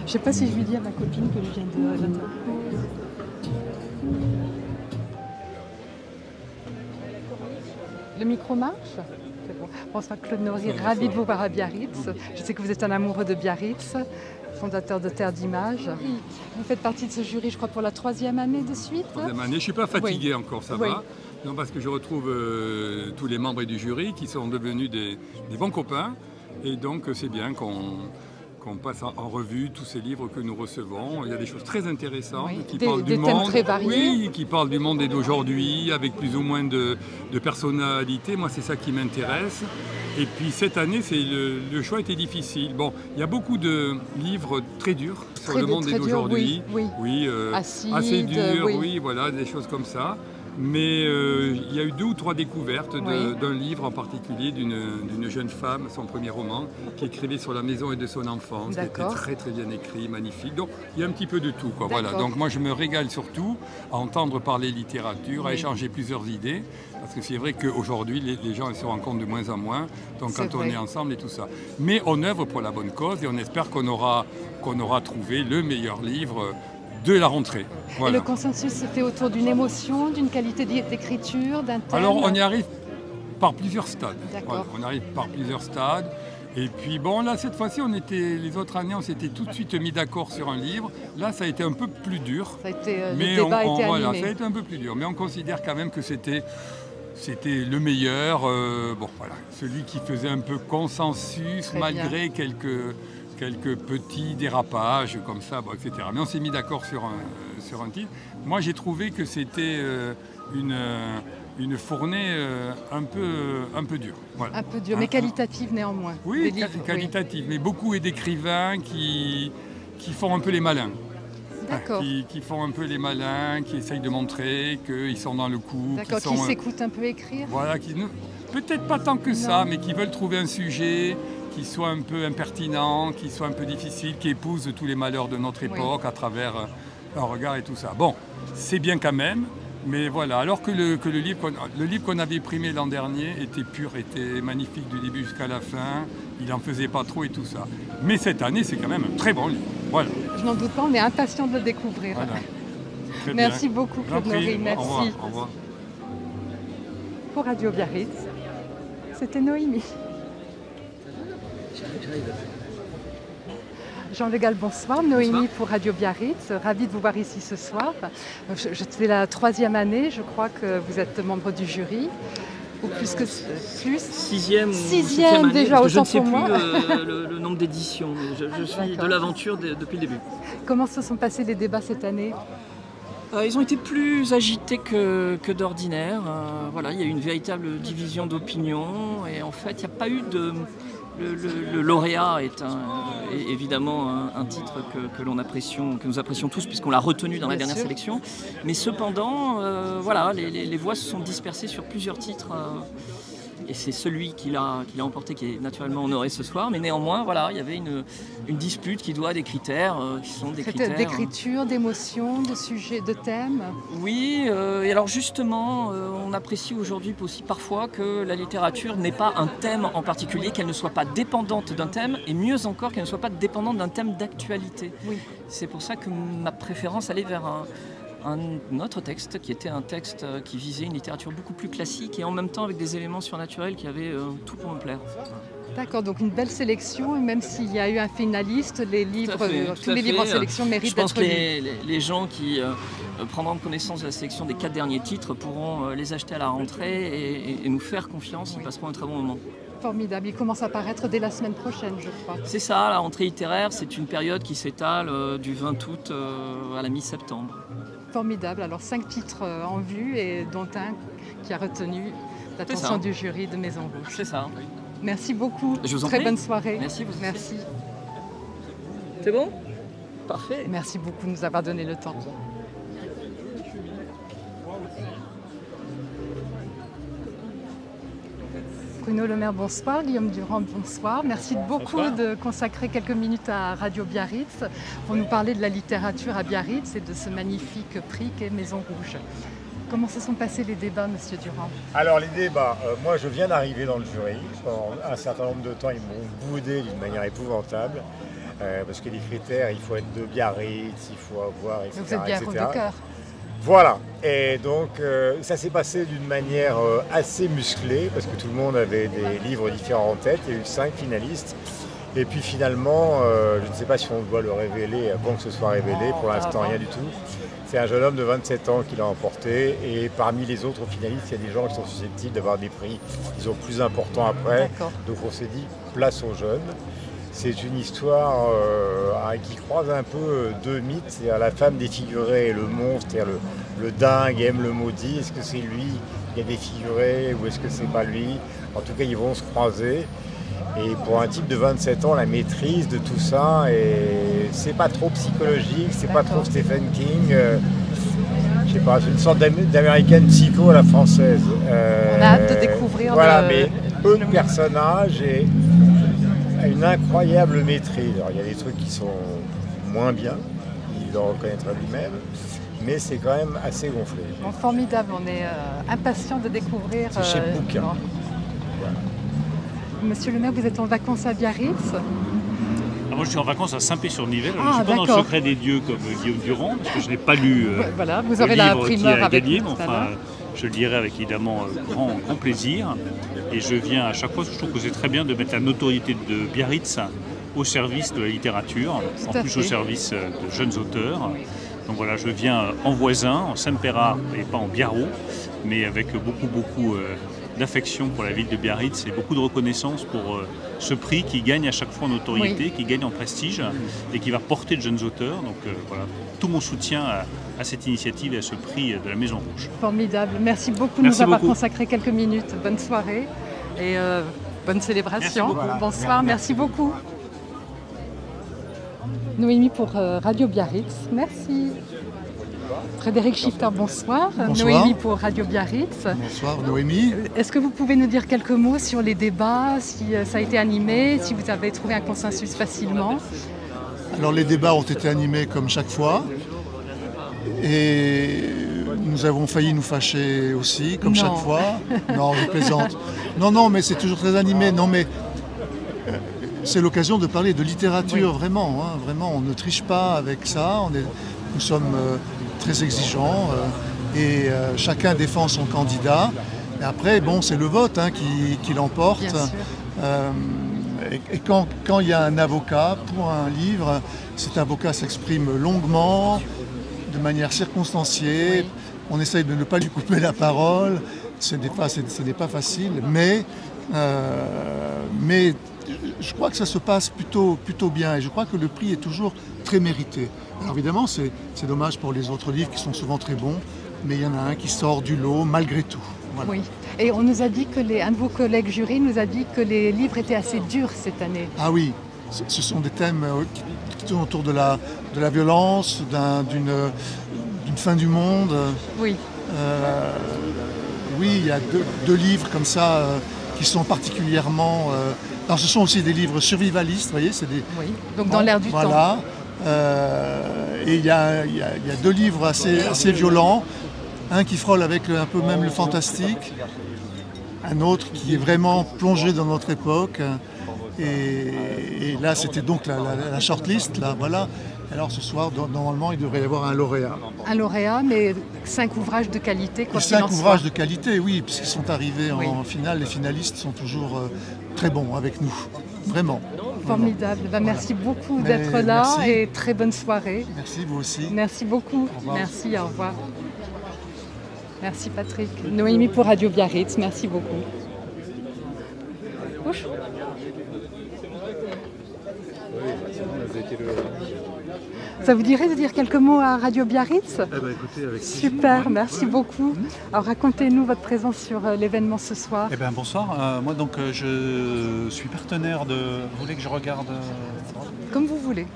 Je sais pas si je lui dis à ma copine que je viens de l'attendre. Le micro marche? C'est bon. Bonsoir Claude Nory, ravi de vous voir à Biarritz. Je sais que vous êtes un amoureux de Biarritz, fondateur de Terre d'Images. Vous faites partie de ce jury, je crois, pour la 3e année de suite. 3e année, je ne suis pas fatigué encore, ça Oui. va. Non, parce que je retrouve tous les membres du jury qui sont devenus des bons copains. Et donc c'est bien qu'on passe en revue tous ces livres que nous recevons. Il y a des choses très intéressantes qui parlent du monde, thèmes très variés. oui, qui parlent du monde et d'aujourd'hui, avec plus ou moins de personnalité. Moi, c'est ça qui m'intéresse. Et puis cette année, le choix était difficile. Bon, il y a beaucoup de livres très durs sur le monde et d'aujourd'hui. Oui. Assez Acide, durs, oui, voilà, des choses comme ça. Mais il y a eu 2 ou 3 découvertes d'un livre en particulier d'une jeune femme, son premier roman, qui écrivait sur la maison et de son enfance. C'était très très bien écrit, magnifique. Donc il y a un petit peu de tout, quoi. Voilà. Donc moi je me régale surtout à entendre parler littérature, à échanger plusieurs idées, parce que c'est vrai qu'aujourd'hui les gens se rencontrent de moins en moins, donc quand on est ensemble et tout ça. Mais on œuvre pour la bonne cause et on espère qu'on aura trouvé le meilleur livre de la rentrée. Voilà. Et le consensus se fait autour d'une émotion, d'une qualité d'écriture, d'un thème? Alors on y arrive par plusieurs stades. D'accord. Voilà, on arrive par plusieurs stades. Et puis bon, là cette fois-ci, les autres années, on s'était tout de suite mis d'accord sur un livre. Là, ça a été un peu plus dur. Ça a été, mais le débat a été voilà, animé. ça a été un peu plus dur. Mais on considère quand même que c'était le meilleur. Bon, voilà, celui qui faisait un peu consensus, Très malgré quelques petits dérapages comme ça, bon, etc. Mais on s'est mis d'accord sur un titre. Moi, j'ai trouvé que c'était une fournée un peu dure. Voilà. Un peu dur, mais qualitative néanmoins. Oui, qualitative, mais beaucoup d'écrivains qui font un peu les malins. D'accord. Qui font un peu les malins, qui essayent de montrer qu'ils sont dans le coup. D'accord, qui s'écoutent un peu écrire. Voilà, peut-être pas tant que ça, mais qui veulent trouver un sujet qui soit un peu impertinent, qui soit un peu difficile, qui épouse tous les malheurs de notre époque à travers un regard et tout ça. Bon, c'est bien quand même, mais voilà. Alors que le livre qu'on avait primé l'an dernier était pur, était magnifique du début jusqu'à la fin, il n'en faisait pas trop et tout ça. Mais cette année, c'est quand même un très bon livre. Voilà. Je n'en doute pas, on est impatients de le découvrir. Voilà. Merci beaucoup Claude Nory, merci. Au revoir. Pour Radio Biarritz, c'était Noémie. Jean Le Gall, bonsoir. Noémie pour Radio Biarritz. Ravie de vous voir ici ce soir. C'est la 3e année, je crois que vous êtes membre du jury. Ou plus que plus. 6e année, déjà, autant pour moi. Je ne sais plus le nombre d'éditions. Je suis de l'aventure depuis le début. Comment se sont passés les débats cette année? Ils ont été plus agités que d'ordinaire. Voilà, il y a eu une véritable division d'opinion et en fait, il n'y a pas eu de... Le lauréat est évidemment un titre que nous apprécions tous puisqu'on l'a retenu dans la dernière sélection. Mais cependant, voilà, les voix se sont dispersées sur plusieurs titres. Et c'est celui qui l'a emporté qui est naturellement honoré ce soir. Mais néanmoins, voilà, il y avait une dispute qui doit à des critères qui sont des critères... D'écriture, d'émotion, de sujet, de thème. Oui, et alors justement, on apprécie aujourd'hui aussi parfois que la littérature n'ait pas un thème en particulier, qu'elle ne soit pas dépendante d'un thème, et mieux encore qu'elle ne soit pas dépendante d'un thème d'actualité. Oui. C'est pour ça que ma préférence allait vers un autre texte qui était un texte qui visait une littérature beaucoup plus classique et en même temps avec des éléments surnaturels qui avaient tout pour me plaire. D'accord, donc une belle sélection, et même s'il y a eu un finaliste, tous les livres en sélection méritent d'être lus. Je pense que les gens qui prendront connaissance de la sélection des 4 derniers titres pourront les acheter à la rentrée et nous faire confiance, ils passeront un très bon moment. Formidable, il commence à paraître dès la semaine prochaine, je crois. C'est ça, la rentrée littéraire, c'est une période qui s'étale du 20 août à la mi-septembre. Formidable, alors 5 titres en vue et dont un qui a retenu l'attention du jury de Maison Rouge. C'est ça. Merci beaucoup, Je vous en très prie. bonne soirée. Merci, vous aussi. Merci. C'est bon? Parfait. Merci beaucoup de nous avoir donné le temps. Bruno Le Maire, bonsoir. Guillaume Durand, bonsoir. Merci beaucoup de consacrer quelques minutes à Radio Biarritz pour nous parler de la littérature à Biarritz et de ce magnifique prix qu'est Maison Rouge. Comment se sont passés les débats, Monsieur Durand? Alors les débats, moi je viens d'arriver dans le jury. Pendant un certain nombre de temps, ils m'ont boudé d'une manière épouvantable. parce que les critères, il faut être de Biarritz, il faut avoir, etc. Vous êtes bien de cœur. Voilà, et donc ça s'est passé d'une manière assez musclée, parce que tout le monde avait des livres différents en tête, il y a eu 5 finalistes. Et puis finalement, je ne sais pas si on doit le révéler avant que ce soit révélé, pour l'instant rien du tout. C'est un jeune homme de 27 ans qui l'a emporté, et parmi les autres finalistes, il y a des gens qui sont susceptibles d'avoir des prix qui sont plus importants après. Donc on s'est dit, place aux jeunes. C'est une histoire qui croise un peu deux mythes, c'est-à-dire la femme défigurée et le monstre, c'est-à-dire le dingue aime le maudit. Est-ce que c'est lui qui est défiguré ou est-ce que c'est pas lui? En tout cas, ils vont se croiser. Et pour un type de 27 ans, la maîtrise de tout ça, et c'est pas trop psychologique, c'est pas trop Stephen King. Je sais pas, c'est une sorte d'American Psycho à la française. On a hâte de découvrir. Voilà, mais peu de personnages et une incroyable maîtrise. Alors, il y a des trucs qui sont moins bien, il le reconnaîtra lui-même, mais c'est quand même assez gonflé. Bon, formidable, on est impatient de découvrir. C'est chez Bouquin. Monsieur le maire, vous êtes en vacances à Biarritz? Moi, je suis en vacances à Saint-Pé-sur-Nivelle. Je ne suis pas dans le secret des dieux comme Guillaume Durand, parce que je n'ai pas lu voilà, vous le aurez la livre primeur qui a avec gagné, nous, mais enfin, je le lirai avec évidemment grand plaisir. Et je viens à chaque fois, je trouve que c'est très bien de mettre la notoriété de Biarritz au service de la littérature, en plus au service de jeunes auteurs. Donc voilà, je viens en voisin, en Saint-Pérat et pas en Biarrot, mais avec beaucoup d'affection pour la ville de Biarritz et beaucoup de reconnaissance pour ce prix qui gagne à chaque fois en notoriété, qui gagne en prestige et qui va porter de jeunes auteurs. Donc voilà, tout mon soutien à cette initiative et à ce prix de la Maison Rouge. Formidable. Merci beaucoup de nous avoir consacré quelques minutes. Bonne soirée et bonne célébration. Bonsoir, merci beaucoup. Noémie pour Radio Biarritz, merci. Frédéric Schifter, bonsoir. Noémie pour Radio Biarritz. Bonsoir Noémie. Est-ce que vous pouvez nous dire quelques mots sur les débats, si ça a été animé, si vous avez trouvé un consensus facilement? Alors les débats ont été animés comme chaque fois et nous avons failli nous fâcher aussi comme chaque fois. Non, je plaisante. Non, mais c'est toujours très animé. Non, mais c'est l'occasion de parler de littérature, vraiment. Hein, vraiment, on ne triche pas avec ça. Nous sommes très exigeants et chacun défend son candidat. Et après, bon, c'est le vote qui l'emporte. Et quand il y a un avocat pour un livre, cet avocat s'exprime longuement, de manière circonstanciée. On essaye de ne pas lui couper la parole. Ce n'est pas facile, mais je crois que ça se passe plutôt bien et je crois que le prix est toujours très mérité. Alors évidemment, c'est dommage pour les autres livres qui sont souvent très bons, mais il y en a un qui sort du lot malgré tout. Voilà. Oui, et on nous a dit un de vos collègues jury nous a dit que les livres étaient assez durs cette année. Ah oui, ce sont des thèmes qui tournent autour de la violence, d'une fin du monde. Oui. Oui, il y a deux livres comme ça qui sont particulièrement... alors ce sont aussi des livres survivalistes, vous voyez, c'est des... Oui, donc dans l'air du temps. Voilà. Et il y a deux livres assez violents. Un qui frôle avec un peu même le fantastique. Un autre qui est vraiment plongé dans notre époque. Et là, c'était donc la shortlist, là, voilà. Alors ce soir, normalement, il devrait y avoir un lauréat. Un lauréat, mais 5 ouvrages de qualité, quoi qu'il en soit. 5 ouvrages de qualité, oui, puisqu'ils sont arrivés en finale. Les finalistes sont toujours très bons avec nous, vraiment. Formidable. Merci beaucoup d'être là et très bonne soirée. Merci, vous aussi. Merci beaucoup. Merci, au revoir. Merci Patrick. Noémie pour Radio Biarritz, merci beaucoup. Ouch. Ça vous dirait de dire quelques mots à Radio Biarritz? Écoutez, avec super, merci beaucoup. Alors racontez-nous votre présence sur l'événement ce soir. Bonsoir, moi donc je suis partenaire de... Vous voulez que je regarde Comme vous voulez.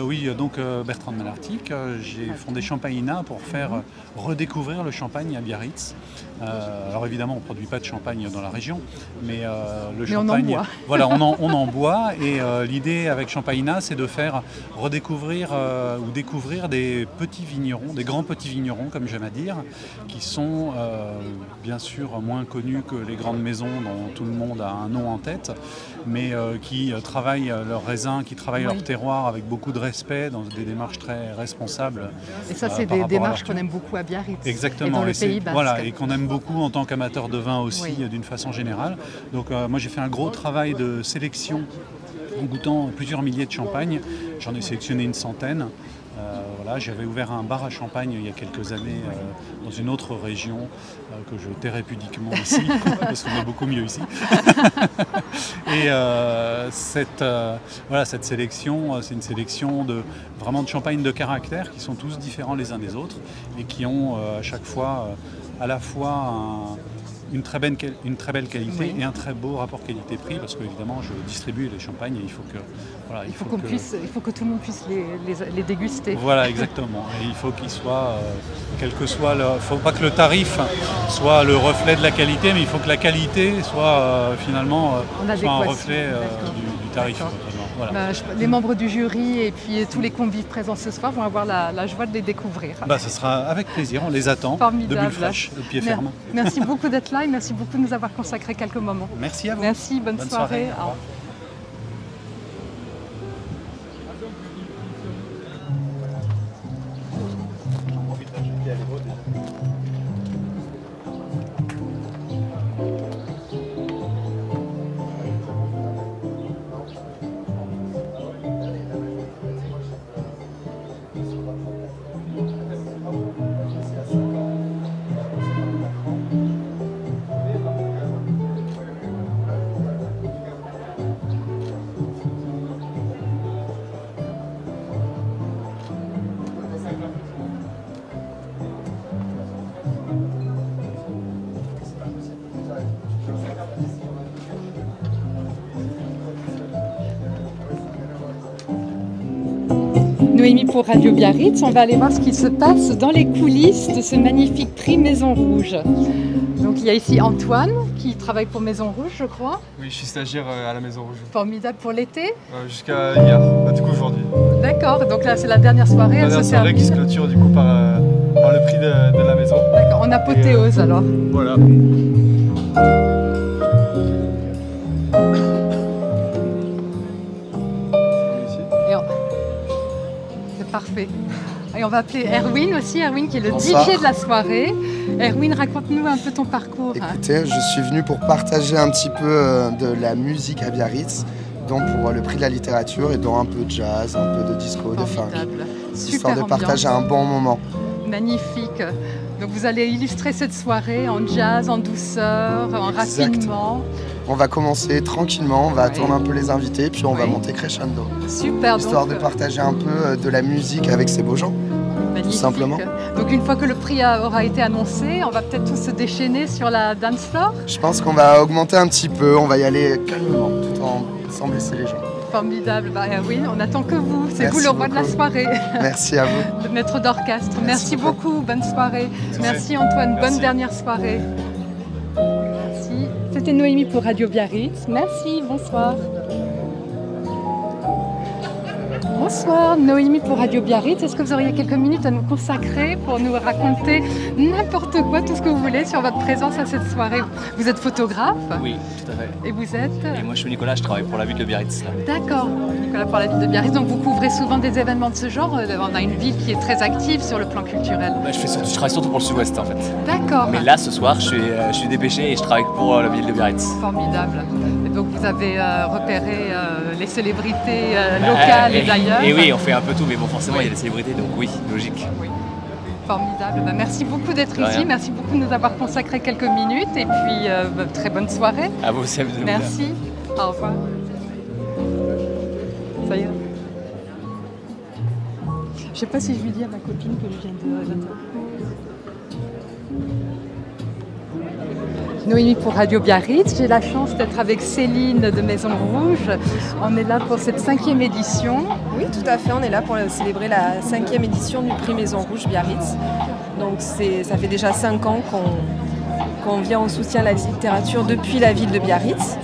Oui, donc Bertrand de Malartic, j'ai fondé Champagnina pour faire redécouvrir le champagne à Biarritz. Alors évidemment, on ne produit pas de champagne dans la région, mais le champagne, on en boit. Voilà, on en boit. Et l'idée avec Champagnina, c'est de faire redécouvrir ou découvrir des petits vignerons, des grands petits vignerons, comme j'aime à dire, qui sont bien sûr moins connus que les grandes maisons dont tout le monde a un nom en tête, mais qui travaillent leurs raisins, qui travaillent leur terroir avec beaucoup de respect, dans des démarches très responsables. Et ça, c'est des démarches qu'on aime beaucoup à Biarritz. Exactement. Et dans le Pays Basque. Voilà, et qu'on aime beaucoup en tant qu'amateur de vin aussi, d'une façon générale. Donc moi, j'ai fait un gros travail de sélection en goûtant plusieurs milliers de champagnes. J'en ai sélectionné une centaine. Voilà, j'avais ouvert un bar à champagne il y a quelques années dans une autre région que je tairai pudiquement ici, parce qu'on est beaucoup mieux ici. Et cette sélection, c'est une sélection vraiment de champagnes de caractère qui sont tous différents les uns des autres et qui ont à chaque fois à la fois une très belle qualité et un très beau rapport qualité-prix, parce qu'évidemment je distribue les champagnes et il faut que tout le monde puisse les déguster. Voilà, exactement. Et il faut qu'ils soient, quel que soit il ne faut pas que le tarif soit le reflet de la qualité, mais il faut que la qualité soit finalement soit un reflet du tarif. Voilà. Les membres du jury et puis tous les convives présents ce soir vont avoir la joie de les découvrir. Ce sera avec plaisir, on les attend. Formidable. De bulles fraîches, de pied ferme. Merci beaucoup d'être là et merci beaucoup de nous avoir consacré quelques moments. Merci à vous. Merci, bonne soirée. Au revoir. Noémie pour Radio Biarritz, on va aller voir ce qui se passe dans les coulisses de ce magnifique prix Maison Rouge. Donc il y a ici Antoine qui travaille pour Maison Rouge, je crois. Oui, je suis stagiaire à la Maison Rouge. Formidable pour l'été. Jusqu'à hier, du coup aujourd'hui. D'accord, donc là c'est la dernière soirée. La dernière soirée qui se clôture du coup par le prix de la maison. D'accord, en apothéose alors. Voilà. Parfait. Et on va appeler Erwin aussi, Erwin qui est le DJ de la soirée. Erwin, raconte-nous un peu ton parcours. Écoutez, je suis venu pour partager un petit peu de la musique à Biarritz, donc pour le prix de la littérature et dont un peu de jazz, un peu de disco, de funk. Histoire de partager un bon moment. Magnifique. Donc vous allez illustrer cette soirée en jazz, en douceur, en raffinement. On va commencer tranquillement, on va attendre un peu les invités, puis on va monter crescendo. Super. Histoire de partager un peu de la musique avec ces beaux gens. Magnifique. Tout simplement. Donc une fois que le prix aura été annoncé, on va peut-être tous se déchaîner sur la dance floor. Je pense qu'on va augmenter un petit peu, on va y aller calmement, tout sans blesser les gens. Formidable. Oui, on n'attend que vous. C'est vous le roi de la soirée. Merci à vous. Le maître d'orchestre. Merci beaucoup. Bonne soirée. Merci Antoine. Bonne dernière soirée. Merci. C'était Noémie pour Radio Biarritz. Merci. Bonsoir. Bonsoir, Noémie pour Radio Biarritz. Est-ce que vous auriez quelques minutes à nous consacrer pour nous raconter n'importe quoi, tout ce que vous voulez sur votre présence à cette soirée? Vous êtes photographe? Oui, tout à fait. Et vous êtes? Et moi je suis Nicolas, je travaille pour la ville de Biarritz. D'accord, Nicolas pour la ville de Biarritz. Donc vous couvrez souvent des événements de ce genre? On a une ville qui est très active sur le plan culturel. Je travaille surtout pour le sud-ouest en fait. D'accord. Mais là ce soir je suis dépêché et je travaille pour la ville de Biarritz. Formidable. Et donc vous avez repéré les célébrités locales et d'ailleurs. Et oui, on fait un peu tout, mais bon, forcément, il y a des célébrités, donc oui, logique. Oui. Formidable. Merci beaucoup d'être ici. Merci beaucoup de nous avoir consacré quelques minutes. Et puis, très bonne soirée. À vous aussi. Merci. Au revoir. Ça y est. Je ne sais pas si je lui dis à ma copine que je viens de... Noémie pour Radio Biarritz. J'ai la chance d'être avec Céline de Maison Rouge. On est là pour cette 5e édition. Oui, tout à fait. On est là pour célébrer la 5e édition du prix Maison Rouge Biarritz. Donc ça fait déjà 5 ans qu'on vient au soutien de la littérature depuis la ville de Biarritz.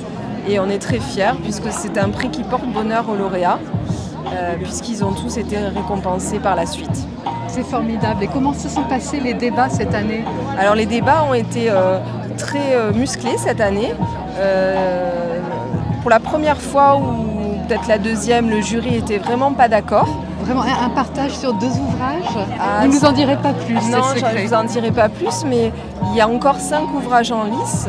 Et on est très fiers puisque c'est un prix qui porte bonheur aux lauréats, puisqu'ils ont tous été récompensés par la suite. C'est formidable. Et comment se sont passés les débats cette année? Alors les débats ont été très musclés cette année. pour la première fois ou peut-être la deuxième, le jury était vraiment pas d'accord. Vraiment un partage sur 2 ouvrages. Vous ne nous en direz pas plus. Non, je ne vous en dirai pas plus, mais il y a encore 5 ouvrages en lice,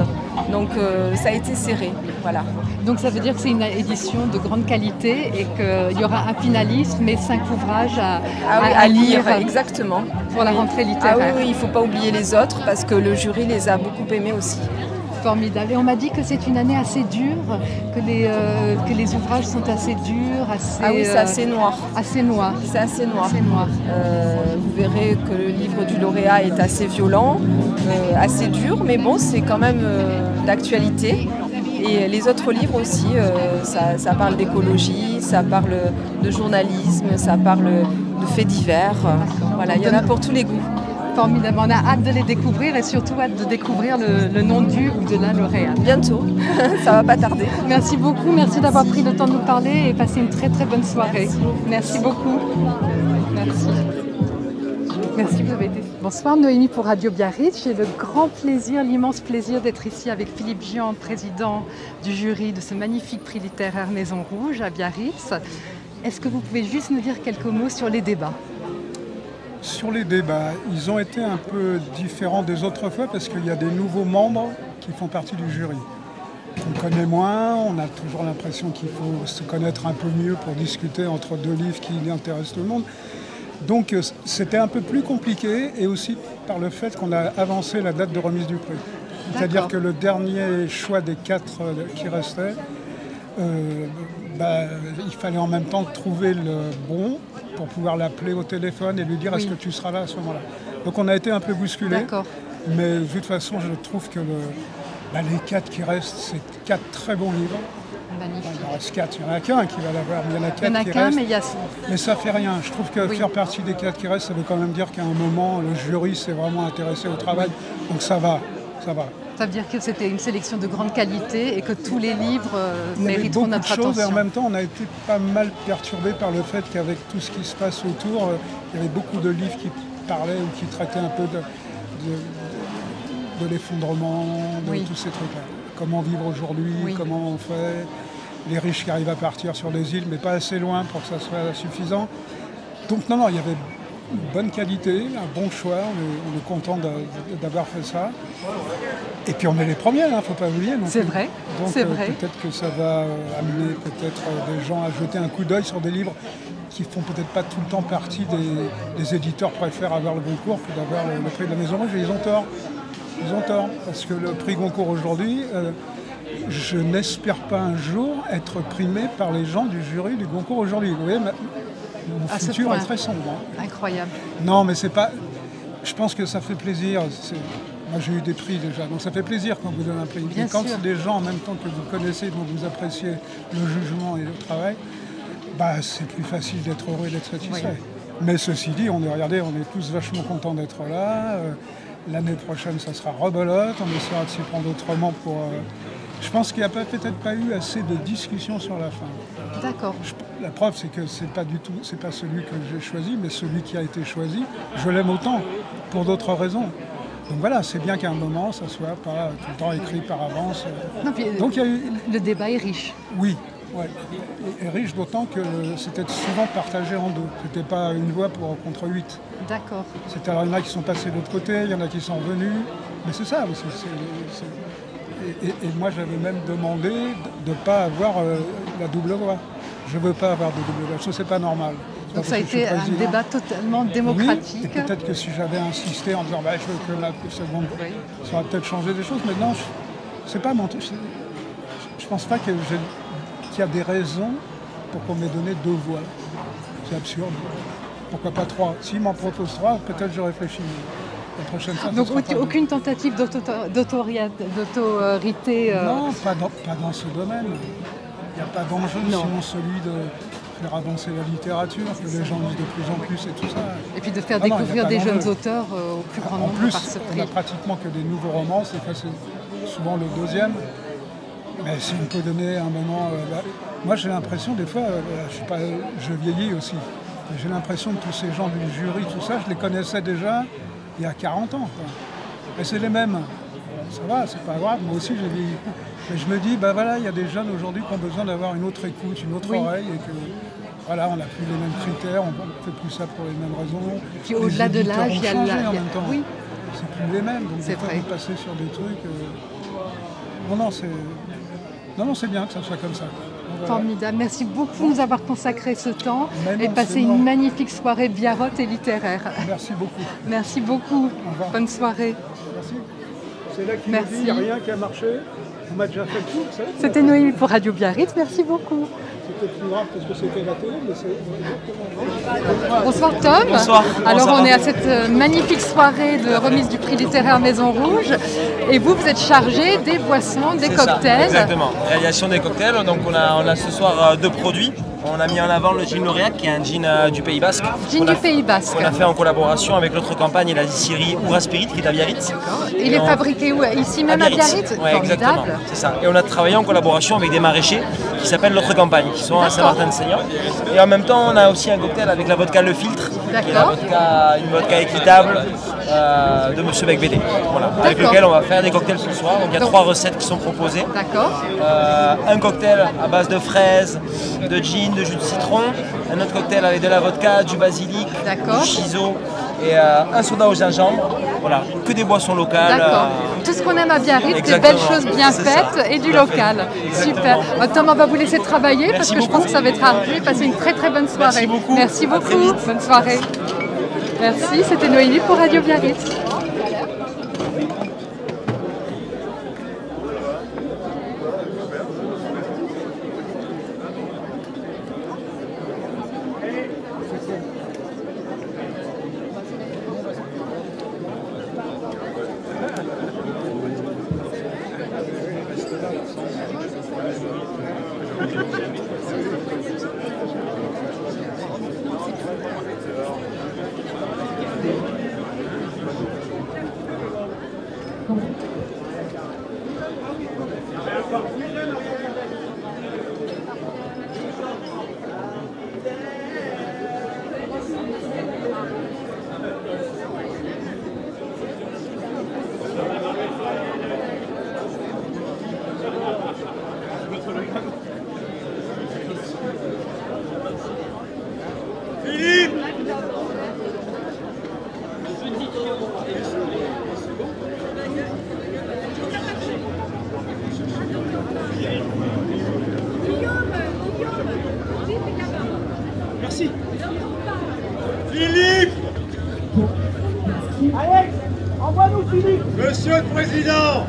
donc ça a été serré. Voilà. Donc ça veut dire que c'est une édition de grande qualité et qu'il y aura un finaliste, mais 5 ouvrages à lire. Exactement. Pour la rentrée littéraire. Ah oui, il ne faut pas oublier les autres parce que le jury les a beaucoup aimés aussi. Formidable. Et on m'a dit que c'est une année assez dure, que les ouvrages sont assez durs, assez... Ah oui, c'est assez noir. Assez noir. C'est assez noir. Assez noir. Vous verrez que le livre du lauréat est assez violent, assez dur, mais bon, c'est quand même d'actualité. Et les autres livres aussi, ça parle d'écologie, ça parle de journalisme, ça parle de faits divers. Voilà, il y en a pour tous les goûts. Formidable, on a hâte de les découvrir et surtout hâte de découvrir le nom du ou de la lauréate. Bientôt, ça va pas tarder. Merci beaucoup, merci d'avoir pris le temps de nous parler et passer une très très bonne soirée. Merci beaucoup. Merci. Merci, vous avez été... Bonsoir Noémie pour Radio Biarritz. J'ai le grand plaisir, l'immense plaisir d'être ici avec Philippe Gian, président du jury de ce magnifique prix littéraire Maison Rouge à Biarritz. Est-ce que vous pouvez juste nous dire quelques mots sur les débats ? Sur les débats, ils ont été un peu différents des autres fois parce qu'il y a des nouveaux membres qui font partie du jury. On connaît moins, on a toujours l'impression qu'il faut se connaître un peu mieux pour discuter entre 2 livres qui intéressent tout le monde. Donc c'était un peu plus compliqué et aussi par le fait qu'on a avancé la date de remise du prix. C'est-à-dire que le dernier choix des 4 qui restaient, il fallait en même temps trouver le bon pour pouvoir l'appeler au téléphone et lui dire est-ce que tu seras là à ce moment-là. Donc on a été un peu bousculé, mais de toute façon je trouve que les 4 qui restent, c'est 4 très bons livres. Magnifique. Il en reste 4, il n'y en a qu'un qui va l'avoir, mais il y en a 4 qui restent. Mais ça fait rien, je trouve que faire partie des 4 qui restent, ça veut quand même dire qu'à un moment, le jury s'est vraiment intéressé au travail, donc ça va. Ça veut dire que c'était une sélection de grande qualité et que tous les livres mériteront notre attention. Et en même temps, on a été pas mal perturbé par le fait qu'avec tout ce qui se passe autour, il y avait beaucoup de livres qui parlaient ou qui traitaient un peu de l'effondrement, de tous ces trucs-là. Comment vivre aujourd'hui, comment on fait, les riches qui arrivent à partir sur des îles, mais pas assez loin pour que ça soit suffisant. Donc non, il y avait une bonne qualité, un bon choix, on est content d'avoir fait ça. Et puis on est les premiers, il ne faut pas oublier. C'est vrai, donc c'est vrai. Peut-être que ça va amener peut-être des gens à jeter un coup d'œil sur des livres qui ne font peut-être pas tout le temps partie des éditeurs préfèrent avoir le Goncourt que d'avoir le prix de la Maison Rouge, et ils ont tort. Ils ont tort, parce que le prix Goncourt aujourd'hui, je n'espère pas un jour être primé par les gens du jury du Goncourt aujourd'hui. Vous voyez, mon futur est très sombre. Incroyable. Non, mais c'est pas... Je pense que ça fait plaisir. Moi, j'ai eu des prix déjà, donc ça fait plaisir quand vous donnez un prix. Et quand c'est des gens en même temps que vous connaissez, dont vous appréciez le jugement et le travail, c'est plus facile d'être heureux et d'être satisfait. Oui. Mais ceci dit, on est tous vachement contents d'être là. L'année prochaine, ça sera rebelote. On essaiera de s'y prendre autrement pour... Je pense qu'il n'y a peut-être pas eu assez de discussion sur la fin. D'accord. La preuve, c'est que c'est pas celui que j'ai choisi, mais celui qui a été choisi. Je l'aime autant, pour d'autres raisons. Donc voilà, c'est bien qu'à un moment, ça soit pas tout le temps écrit par avance. Non, puis, donc il y a eu... Le débat est riche. Oui, ouais. Et riche d'autant que c'était souvent partagé en 2. C'était pas une voix contre 8. D'accord. Alors il y en a qui sont passés de l'autre côté, il y en a qui sont revenus. Mais c'est ça. Et moi, j'avais même demandé de ne pas avoir la double voix. Je ne veux pas avoir de double voix. Ça, c'est pas normal. Donc ça a été un débat totalement démocratique. Oui, et peut-être que si j'avais insisté en disant je veux que la seconde, ça aurait peut-être changé des choses. Mais non, c'est pas mon... Je pense pas qu'il y a des raisons pour qu'on m'ait donné 2 voix. C'est absurde. Pourquoi pas 3? S'il m'en propose 3, peut-être je réfléchis. La prochaine fois, donc aucune tentative d'autorité Non, pas dans ce domaine. Il n'y a pas d'enjeu, sinon celui de faire avancer la littérature, que les gens lisent de plus en plus et tout ça. Et puis de faire découvrir des jeunes auteurs au plus grand nombre par ce prix. On n'a pratiquement que des nouveaux romans, c'est souvent le 2e. Mais si on peut donner un moment... moi j'ai l'impression, des fois, je vieillis aussi. J'ai l'impression que tous ces gens du jury, tout ça, je les connaissais déjà il y a 40 ans. Quoi. Et c'est les mêmes. Ça va, c'est pas grave, moi aussi j'ai vieilli. Mais je me dis, bah voilà, il y a des jeunes aujourd'hui qui ont besoin d'avoir une autre écoute, une autre oreille, et que voilà, on n'a plus les mêmes critères, on ne fait plus ça pour les mêmes raisons. Et puis au-delà de l'âge, il y a en même temps. Oui. C'est plus les mêmes, donc c'est vrai. Vous passez sur des trucs. Non, c'est bien que ça soit comme ça. Voilà. Formidable. Merci beaucoup de nous avoir consacré ce temps et passer une magnifique soirée biarrotte et littéraire. Merci beaucoup. Merci beaucoup. Bonne soirée. Merci. C'est là qu'il me dit, il n'y a rien qui a marché. On m'a déjà fait le coup, vous savez. C'était Noémie pour Radio Biarritz. Merci beaucoup. C'était plus grave parce que c'était la télé, mais c'est exactement. Bonsoir Tom. Bonsoir. Alors on est à cette magnifique soirée de remise du prix littéraire Maison Rouge. Et vous êtes chargé des boissons, des cocktails. Exactement. Réalisation des cocktails. Donc on a ce soir deux produits. On a mis en avant le gin lauréat qui est un gin du Pays Basque. Gin du Pays Basque. On a fait en collaboration avec l'autre campagne, la distillerie Oura Spirit qui est à Biarritz. Il est fabriqué où? Ici même à Biarritz? Oui, exactement. C'est ça. Et on a travaillé en collaboration avec des maraîchers qui s'appellent l'autre campagne, qui sont à Saint-Martin-de-Seigneur. Et en même temps, on a aussi un cocktail avec la vodka Le Filtre, qui est une vodka équitable de Monsieur Becbédé. Voilà. Avec lequel on va faire des cocktails ce soir. Donc il y a 3 recettes qui sont proposées. D'accord. Un cocktail à base de fraises, de gin, de jus de citron, un autre cocktail avec de la vodka, du basilic, du shiso et un soda au gingembre. Voilà, que des boissons locales. D'accord. Tout ce qu'on aime à Biarritz, des belles choses bien faites et du local. Super. Tom, on va vous laisser travailler parce que je pense que ça va être ardu. Passez une très très bonne soirée. Merci beaucoup. Bonne soirée. Merci, c'était Noémie pour Radio Biarritz. Merci. Philippe. Alex, envoie-nous Philippe. Monsieur le Président.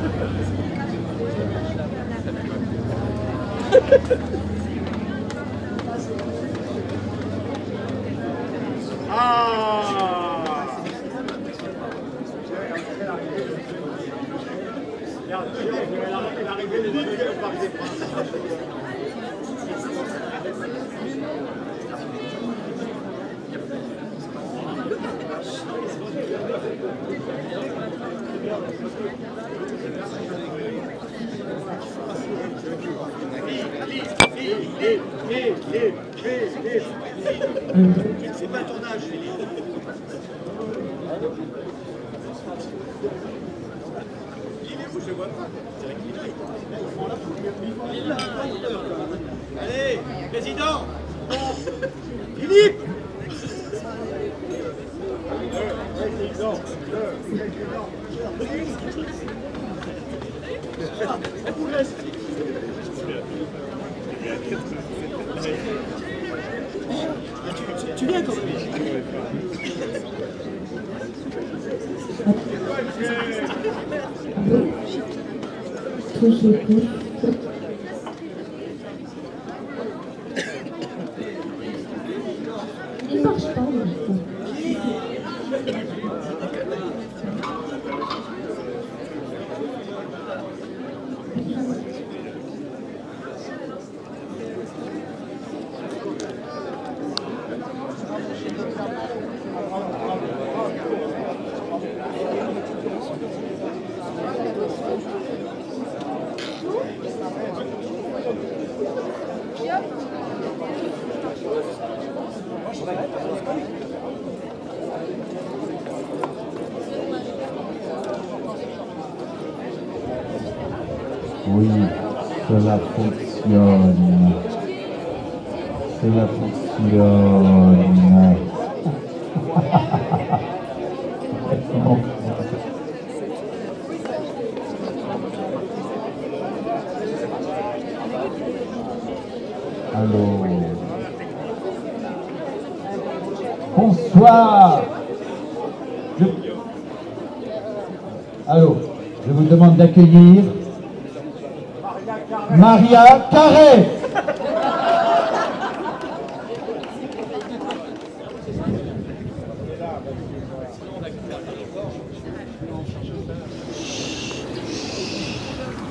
C'est pas ton âge, Philippe. Je vois pas. Allez, président. Philippe. Tu viens quand même. Il marche pas, Oui. Cela fonctionne. Cela fonctionne. Allô. Bonsoir. Allô, je vous demande d'accueillir Maria Carré.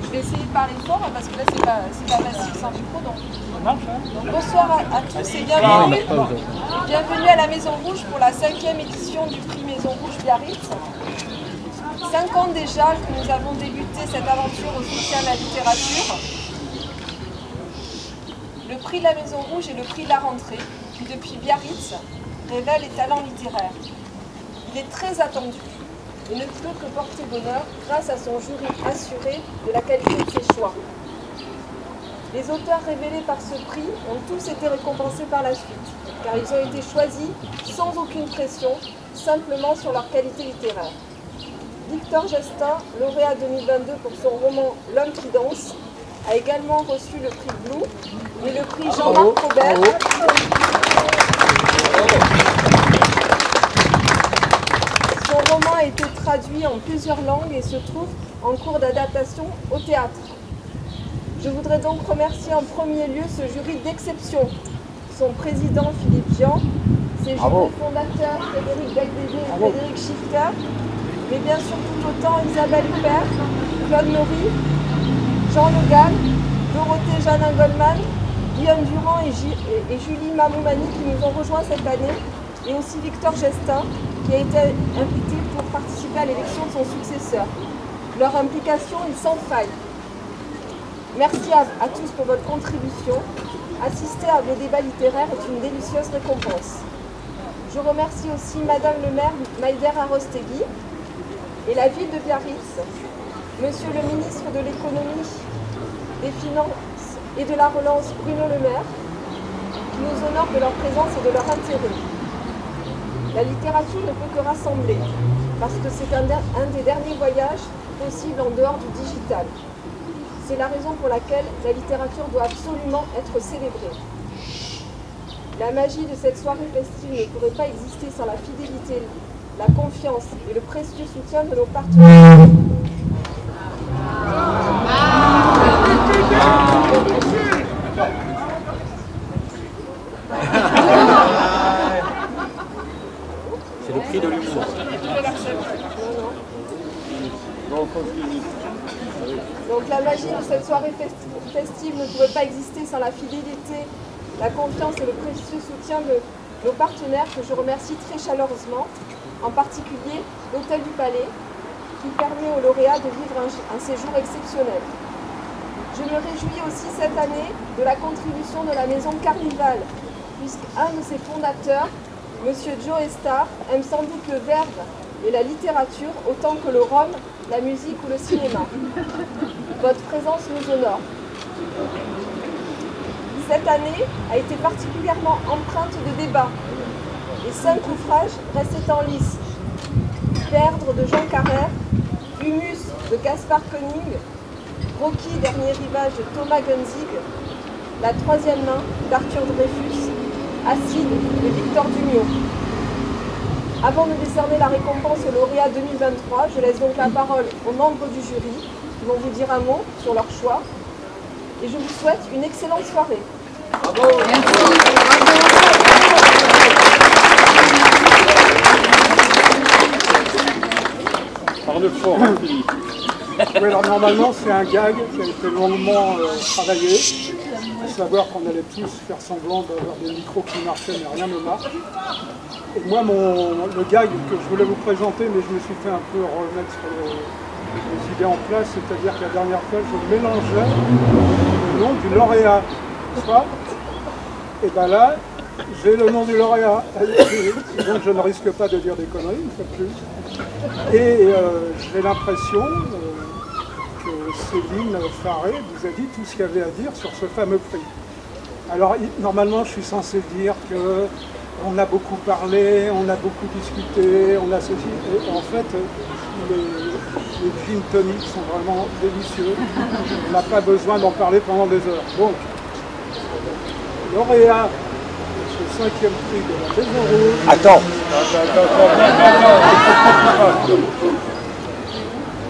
Je vais essayer de parler fort parce que là c'est pas facile sans micro. Donc bonsoir à tous et bienvenue. Bienvenue à la Maison Rouge pour la 5e édition du prix Maison Rouge Biarritz. 5 ans déjà que nous avons débuté cette aventure au soutien de la littérature. Le prix de la Maison Rouge est le prix de la rentrée qui depuis Biarritz révèle les talents littéraires. Il est très attendu et ne peut que porter bonheur grâce à son jury assuré de la qualité de ses choix. Les auteurs révélés par ce prix ont tous été récompensés par la suite, car ils ont été choisis sans aucune pression, simplement sur leur qualité littéraire. Victor Gestin, lauréat 2022 pour son roman L'homme qui danse, a également reçu le prix Blue et le prix Jean-Marc Robert. Son roman a été traduit en plusieurs langues et se trouve en cours d'adaptation au théâtre. Je voudrais donc remercier en premier lieu ce jury d'exception, son président Philippe Jean, ses jurys fondateurs Frédéric Becbédé et Frédéric Schifter, mais bien sûr tout autant Isabelle Huppert, Claude Nory, Jean Le Gall, Dorothée Jeannin Goldman, Guillaume Durand et Julie Mamoumani qui nous ont rejoints cette année, et aussi Victor Gestin qui a été invité pour participer à l'élection de son successeur. Leur implication est sans faille. Merci à tous pour votre contribution. Assister à vos débats littéraires est une délicieuse récompense. Je remercie aussi Madame le maire Maïder Arostegui et la ville de Biarritz, Monsieur le ministre de l'économie, des finances et de la relance Bruno Le Maire, qui nous honorent de leur présence et de leur intérêt. La littérature ne peut que rassembler, parce que c'est un des derniers voyages possibles en dehors du digital. C'est la raison pour laquelle la littérature doit absolument être célébrée. La magie de cette soirée festive ne pourrait pas exister sans la fidélité, la confiance et le précieux soutien de nos partenaires. C'est le prix de l'humour. Donc la magie de cette soirée festive ne pourrait pas exister sans la fidélité, la confiance et le précieux soutien de nos partenaires que je remercie très chaleureusement, en particulier l'Hôtel du Palais, qui permet aux lauréats de vivre un séjour exceptionnel. Je me réjouis aussi cette année de la contribution de la maison Carnival, puisqu'un de ses fondateurs, M. Joe Estar, aime sans doute le verbe et la littérature autant que le rhum, la musique ou le cinéma. Votre présence nous honore. Cette année a été particulièrement empreinte de débats. Les 5 ouvrages restaient en lice. Perdre de Jean Carrère, Humus de Gaspard Koenig, Rocky, dernier rivage de Thomas Gunzig, La troisième main d'Arthur Dreyfus, Acide de Victor Dumiot. Avant de décerner la récompense au lauréat 2023, je laisse donc la parole aux membres du jury qui vont vous dire un mot sur leur choix. Et je vous souhaite une excellente soirée. Bravo. Parle fort, Philippe. Oui, alors normalement c'est un gag qui a été longuement travaillé, à savoir qu'on allait tous faire semblant d'avoir des micros qui marchaient mais rien ne marche. Et moi le gag que je voulais vous présenter, mais je me suis fait un peu remettre les idées en place, c'est-à-dire que la dernière fois je mélangeais le nom du lauréat, n'est-ce pas? Et bien là, j'ai le nom du lauréat, donc je ne risque pas de dire des conneries, une fois de plus. Et j'ai l'impression que Céline Faré vous a dit tout ce qu'il y avait à dire sur ce fameux prix. Alors, normalement, je suis censé dire qu'on a beaucoup parlé, on a beaucoup discuté, on a ceci. Et en fait, les gin tonic sont vraiment délicieux. On n'a pas besoin d'en parler pendant des heures. Donc, lauréat ce 5e prix de la Maison Rouge. Attends.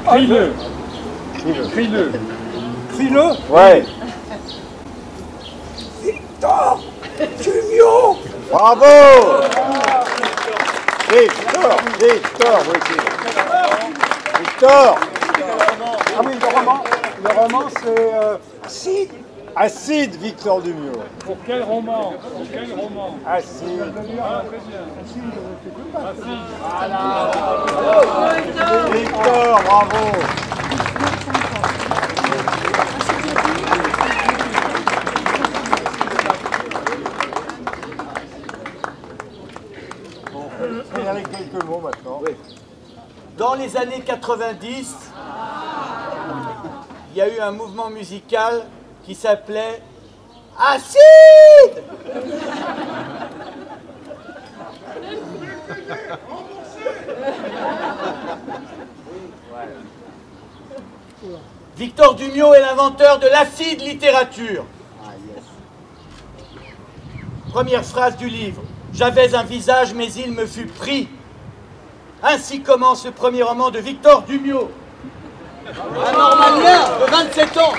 Crie-le. Crie-le. Crie-le. Ouais. Victor Dumio. Bravo. Victor, Victor. Ah oui, le roman c'est Acide. Acide, Victor Dumio. Pour quel roman? Acide. Victor, bravo. Bon, avec quelques mots maintenant. Oui. Dans les années 90, il y a eu un mouvement musical qui s'appelait Acide. Victor Dumio est l'inventeur de l'acide littérature. Première phrase du livre. J'avais un visage, mais il me fut pris. Ainsi commence le premier roman de Victor Dumio. Un Normalien de 27 ans.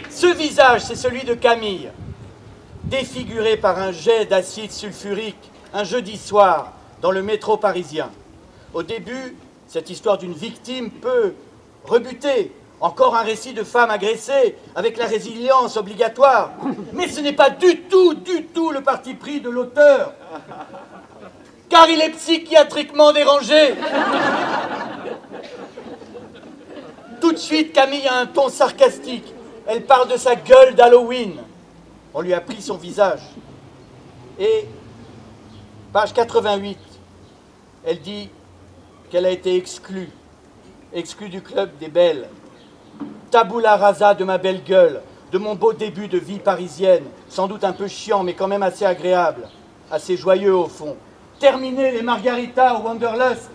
Ce visage, c'est celui de Camille, défiguré par un jet d'acide sulfurique un jeudi soir dans le métro parisien. Au début, cette histoire d'une victime peut rebuter. Encore un récit de femme agressée, avec la résilience obligatoire. Mais ce n'est pas du tout le parti pris de l'auteur. Car il est psychiatriquement dérangé. Tout de suite, Camille a un ton sarcastique. Elle parle de sa gueule d'Halloween. On lui a pris son visage. Et, page 88, elle dit qu'elle a été exclue du club des belles. Tabula rasa de ma belle gueule, de mon beau début de vie parisienne, sans doute un peu chiant, mais quand même assez agréable, assez joyeux au fond. Terminer les margaritas au Wanderlust,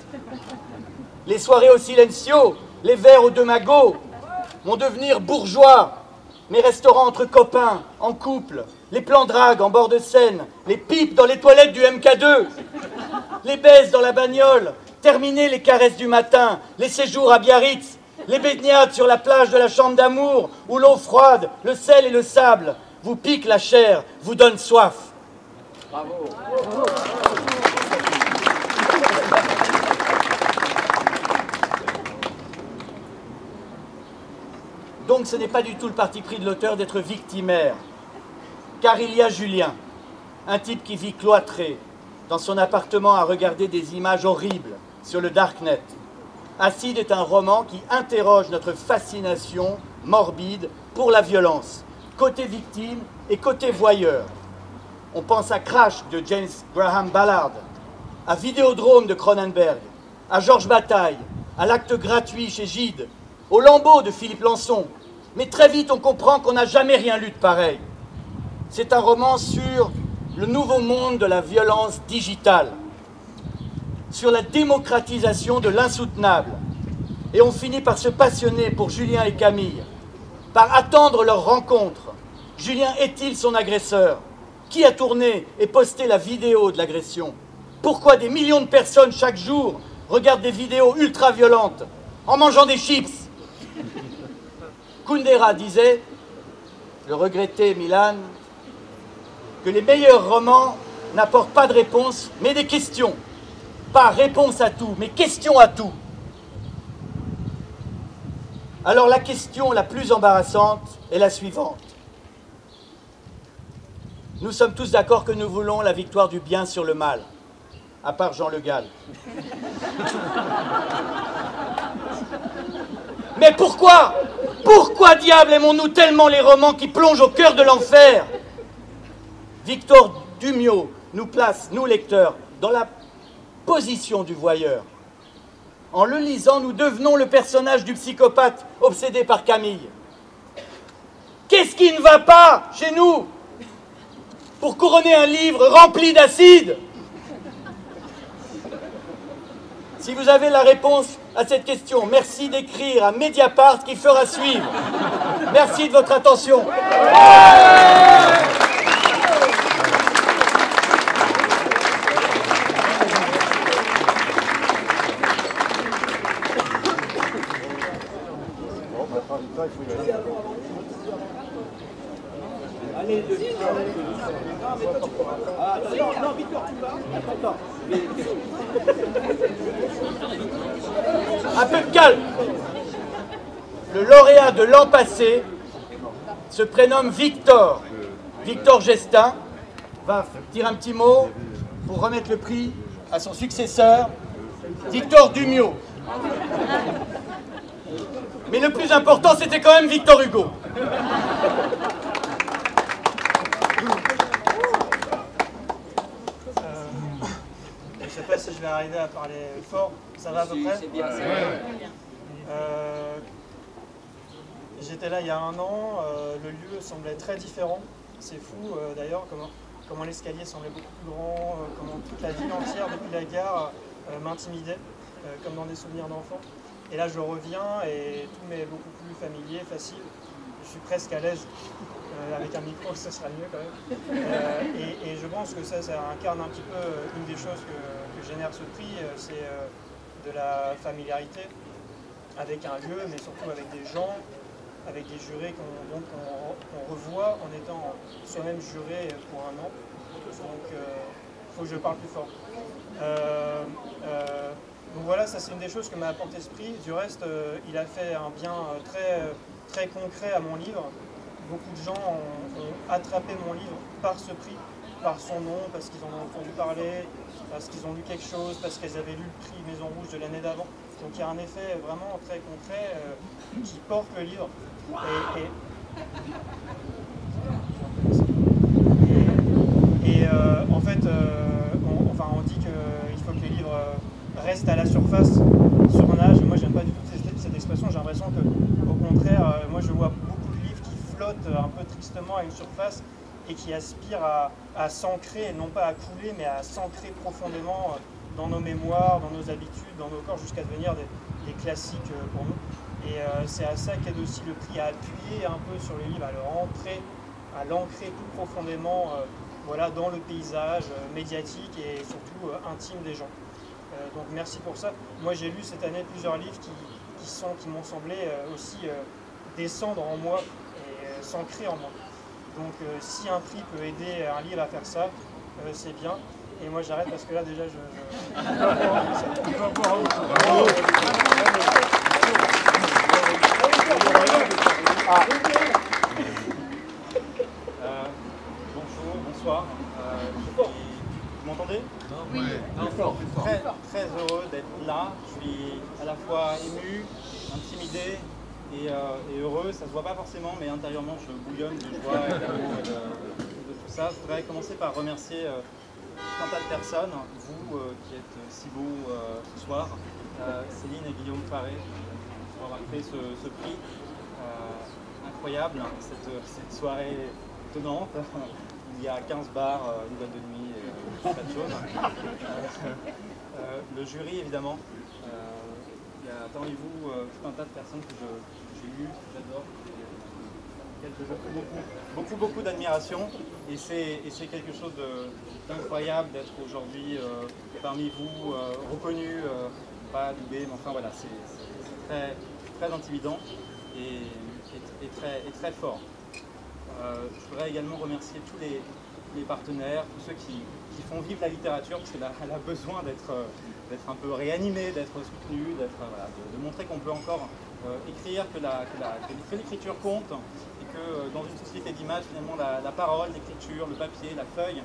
les soirées au Silencio, les verres au De Mago, mon devenir bourgeois, mes restaurants entre copains, en couple, les plans drague en bord de Seine, les pipes dans les toilettes du MK2, les baises dans la bagnole, terminer les caresses du matin, les séjours à Biarritz, les baignades sur la plage de la Chambre d'Amour, où l'eau froide, le sel et le sable vous piquent la chair, vous donnent soif. Bravo. Donc ce n'est pas du tout le parti pris de l'auteur d'être victimaire, car il y a Julien, un type qui vit cloîtré dans son appartement à regarder des images horribles sur le Darknet. Acide est un roman qui interroge notre fascination morbide pour la violence, côté victime et côté voyeur. On pense à Crash de James Graham Ballard, à Vidéodrome de Cronenberg, à Georges Bataille, à L'acte gratuit chez Gide, au Lambeau de Philippe Lançon. Mais très vite on comprend qu'on n'a jamais rien lu de pareil. C'est un roman sur le nouveau monde de la violence digitale, sur la démocratisation de l'insoutenable. Et on finit par se passionner pour Julien et Camille, par attendre leur rencontre. Julien est-il son agresseur? Qui a tourné et posté la vidéo de l'agression? Pourquoi des millions de personnes chaque jour regardent des vidéos ultra-violentes en mangeant des chips? Kundera disait, le regretté Milan, que les meilleurs romans n'apportent pas de réponse, mais des questions. Pas réponse à tout, mais question à tout. Alors la question la plus embarrassante est la suivante. Nous sommes tous d'accord que nous voulons la victoire du bien sur le mal, à part Jean Le Gall. Mais pourquoi? Pourquoi diable aimons-nous tellement les romans qui plongent au cœur de l'enfer? Victor Dumio nous place, nous lecteurs, dans la position du voyeur. En le lisant, nous devenons le personnage du psychopathe obsédé par Camille. Qu'est-ce qui ne va pas chez nous pour couronner un livre rempli d'acide? Si vous avez la réponse à cette question, merci d'écrire à Mediapart qui fera suivre. Merci de votre attention. Un peu de calme. Le lauréat de l'an passé se prénomme Victor. Victor Gestin va dire un petit mot pour remettre le prix à son successeur, Victor Dumiot. Mais le plus important, c'était quand même Victor Hugo. Je ne sais pas si je vais arriver à parler fort. Ça va à peu près? J'étais là il y a 1 an. Le lieu semblait très différent. C'est fou d'ailleurs comment l'escalier semblait beaucoup plus grand, comment toute la ville entière depuis la gare m'intimidait, comme dans des souvenirs d'enfants. Et là je reviens et tout m'est beaucoup plus familier, facile. Je suis presque à l'aise. Avec un micro, ça sera mieux quand même. Et je pense que ça incarne un petit peu une des choses que génère ce prix, c'est de la familiarité avec un lieu, mais surtout avec des gens, avec des jurés qu'on revoit en étant soi-même juré pour 1 an. Donc il faut que je parle plus fort. Donc voilà, ça c'est une des choses que m'a apporté ce prix. Du reste, il a fait un bien très concret à mon livre. Beaucoup de gens ont attrapé mon livre par ce prix, par son nom, parce qu'ils en ont entendu parler, parce qu'ils ont lu quelque chose, parce qu'ils avaient lu le prix Maison Rouge de l'année d'avant. Donc il y a un effet vraiment très concret qui porte le livre. En fait, on dit qu'il faut que les livres restent à la surface, surnagent. Moi, j'aime pas du tout cette expression. J'ai l'impression que, au contraire, moi, je vois beaucoup de livres qui flottent un peu tristement à une surface et qui aspirent à s'ancrer, non pas à couler, mais à s'ancrer profondément dans nos mémoires, dans nos habitudes, dans nos corps, jusqu'à devenir des classiques pour nous. Et c'est à ça qu'aide aussi le prix, à appuyer un peu sur le livre, à l'ancrer tout profondément voilà, dans le paysage médiatique et surtout intime des gens. Donc merci pour ça. Moi j'ai lu cette année plusieurs livres qui m'ont semblé aussi descendre en moi et s'ancrer en moi. Donc si un prix peut aider un livre à faire ça, c'est bien. Et moi j'arrête parce que là déjà Bonjour, bonsoir. Vous m'entendez? Oui. Très heureux d'être là. Je suis à la fois ému, intimidé et heureux. Ça se voit pas forcément, mais intérieurement je bouillonne de joie et d'amour et de tout ça. Je voudrais commencer par remercier un tas de personnes, vous qui êtes si beaux ce soir, Céline et Guillaume Faré, pour avoir créé ce prix incroyable, cette soirée étonnante. Il y a 15 bars, une boîte de nuit, tas de choses. Le jury, évidemment. Il y a parmi vous tout un tas de personnes que j'ai lues, que j'adore, auxquelles je beaucoup d'admiration. Et c'est quelque chose d'incroyable d'être aujourd'hui parmi vous, reconnu, pas doublé, mais enfin voilà, c'est très intimidant et très fort. Je voudrais également remercier tous les partenaires, tous ceux qui font vivre la littérature, parce qu'elle a besoin d'être un peu réanimée, d'être soutenue, de montrer qu'on peut encore écrire, que l'écriture compte, et que dans une société d'images, finalement, la parole, l'écriture, le papier, la feuille,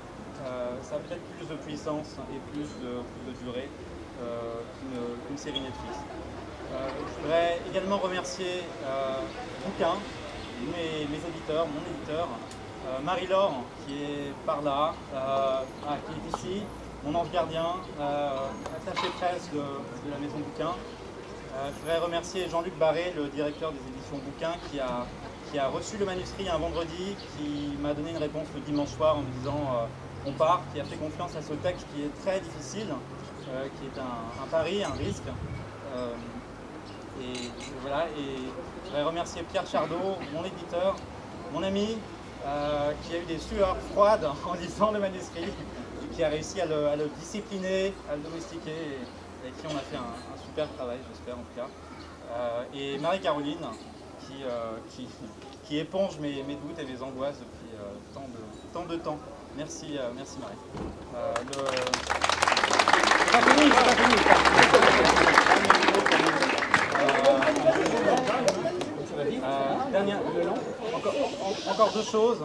ça a peut-être plus de puissance et plus de durée qu'une série Netflix. Je voudrais également remercier Bouquin, mes éditeurs, mon éditeur, Marie-Laure qui est par là, qui est ici, mon ange gardien, attaché presse de la maison Bouquin. Je voudrais remercier Jean-Luc Barré, le directeur des éditions Bouquin, qui a reçu le manuscrit un vendredi, qui m'a donné une réponse le dimanche soir en me disant on part, qui a fait confiance à ce texte qui est très difficile, qui est un pari, un risque. Et voilà, et je voudrais remercier Pierre Chardot, mon éditeur, mon ami, qui a eu des sueurs froides en lisant le manuscrit, et qui a réussi à le discipliner, à le domestiquer, et avec qui on a fait un super travail, j'espère en tout cas. Et Marie-Caroline, qui éponge mes doutes et mes angoisses depuis tant de temps. Merci, merci Marie. C'est pas fini, c'est pas fini. Encore deux choses.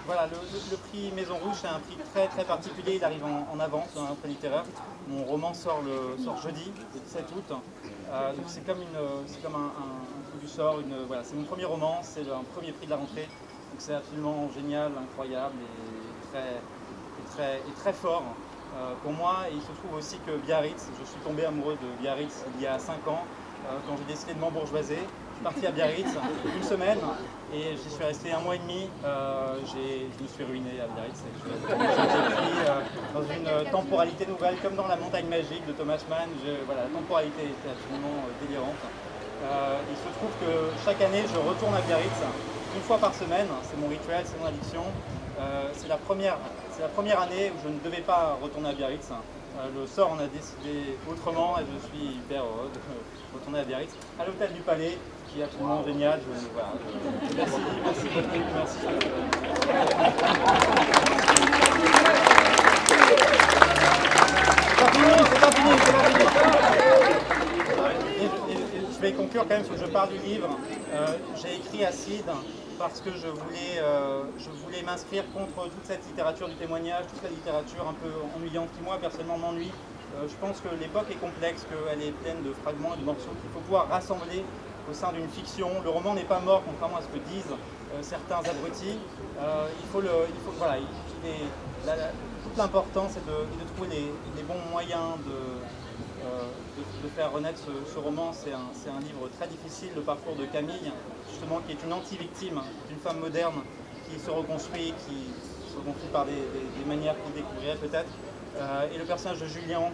Voilà, le prix Maison Rouge, c'est un prix très très particulier. Il arrive en avance dans un prix littéraire. Mon roman sort jeudi, le 17 août. Donc c'est comme un coup du sort. Voilà, c'est mon premier roman, c'est un premier prix de la rentrée. Donc c'est absolument génial, incroyable et très fort pour moi. Et il se trouve aussi que Biarritz, je suis tombé amoureux de Biarritz il y a 5 ans, quand j'ai décidé de m'embourgeoiser. Je suis parti à Biarritz une semaine et j'y suis resté 1 mois et demi. Je me suis ruiné à Biarritz. J'ai été pris dans une temporalité nouvelle, comme dans La Montagne Magique de Thomas Mann. Voilà, la temporalité était absolument délirante. Il se trouve que chaque année, je retourne à Biarritz, 1 fois par semaine. C'est mon rituel, c'est mon addiction. C'est la première année où je ne devais pas retourner à Biarritz. Le sort en a décidé autrement et je suis hyper heureux de retourner à Biarritz, à l'hôtel du Palais, qui est absolument génial. Merci beaucoup, merci. C'est pas fini. Je vais conclure quand même parce que je parle du livre. J'ai écrit Acide parce que je voulais m'inscrire contre toute cette littérature du témoignage, toute la littérature un peu ennuyante qui, moi, personnellement, m'ennuie. Je pense que l'époque est complexe, qu'elle est pleine de fragments et de morceaux qu'il faut pouvoir rassembler au sein d'une fiction. Le roman n'est pas mort, contrairement à ce que disent certains abrutis. Voilà, toute l'important, c'est de trouver les bons moyens de faire renaître ce roman. C'est un livre très difficile, le parcours de Camille, justement, qui est une anti-victime, une femme moderne qui se reconstruit, par des manières que vous découvrirez peut-être. Et le personnage de Julien,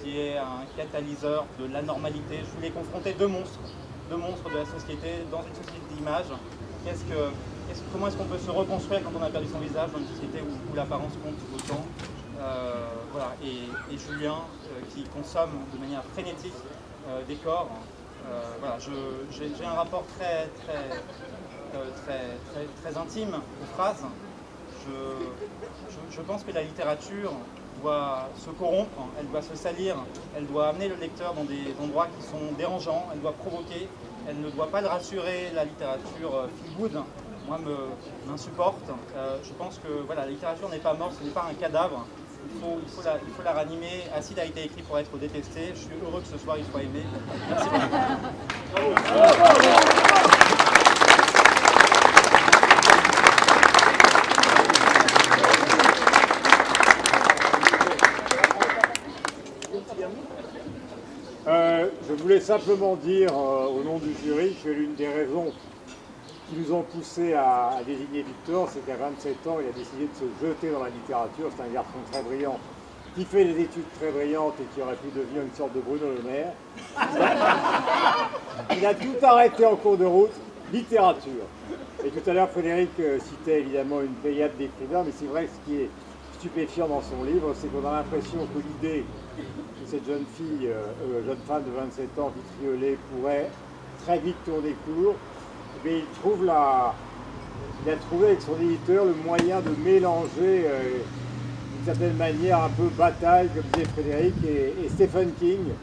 qui est un catalyseur de l'anormalité. Je voulais confronter deux monstres de la société, dans une société d'image. Comment est-ce qu'on peut se reconstruire quand on a perdu son visage dans une société où l'apparence compte autant? Voilà. Et Julien, qui consomme de manière frénétique des corps. Voilà. J'ai un rapport très intime aux phrases. Je pense que la littérature doit se corrompre, elle doit se salir, elle doit amener le lecteur dans des endroits qui sont dérangeants, elle doit provoquer, elle ne doit pas le rassurer. La littérature feel good, moi, m'insupporte. Je pense que voilà, la littérature n'est pas morte, ce n'est pas un cadavre. Il faut la ranimer. Acide a été écrit pour être détesté. Je suis heureux que ce soir il soit aimé. Merci beaucoup. Je voulais simplement dire au nom du jury que l'une des raisons qui nous ont poussés à désigner Victor, c'est qu'à 27 ans, il a décidé de se jeter dans la littérature. C'est un garçon très brillant, qui fait des études très brillantes et qui aurait pu devenir une sorte de Bruno Le Maire. Il a tout arrêté en cours de route, littérature. Et tout à l'heure, Frédéric citait évidemment une pléiade d'écrivains, mais c'est vrai que ce qui est stupéfiant dans son livre, c'est qu'on a l'impression que l'idée de cette jeune femme de 27 ans vitriolée pourrait très vite tourner court, mais il a trouvé avec son éditeur le moyen de mélanger d'une certaine manière un peu bataille, comme disait Frédéric, et Stephen King,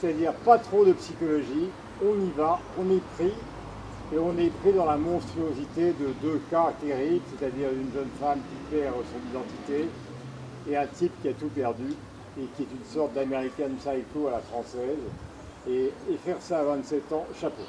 c'est-à-dire pas trop de psychologie, on y va, on est pris, et on est pris dans la monstruosité de deux cas terribles, c'est-à-dire une jeune femme qui perd son identité et un type qui a tout perdu et qui est une sorte d'American Psycho à la française. Et faire ça à 27 ans, chapeau.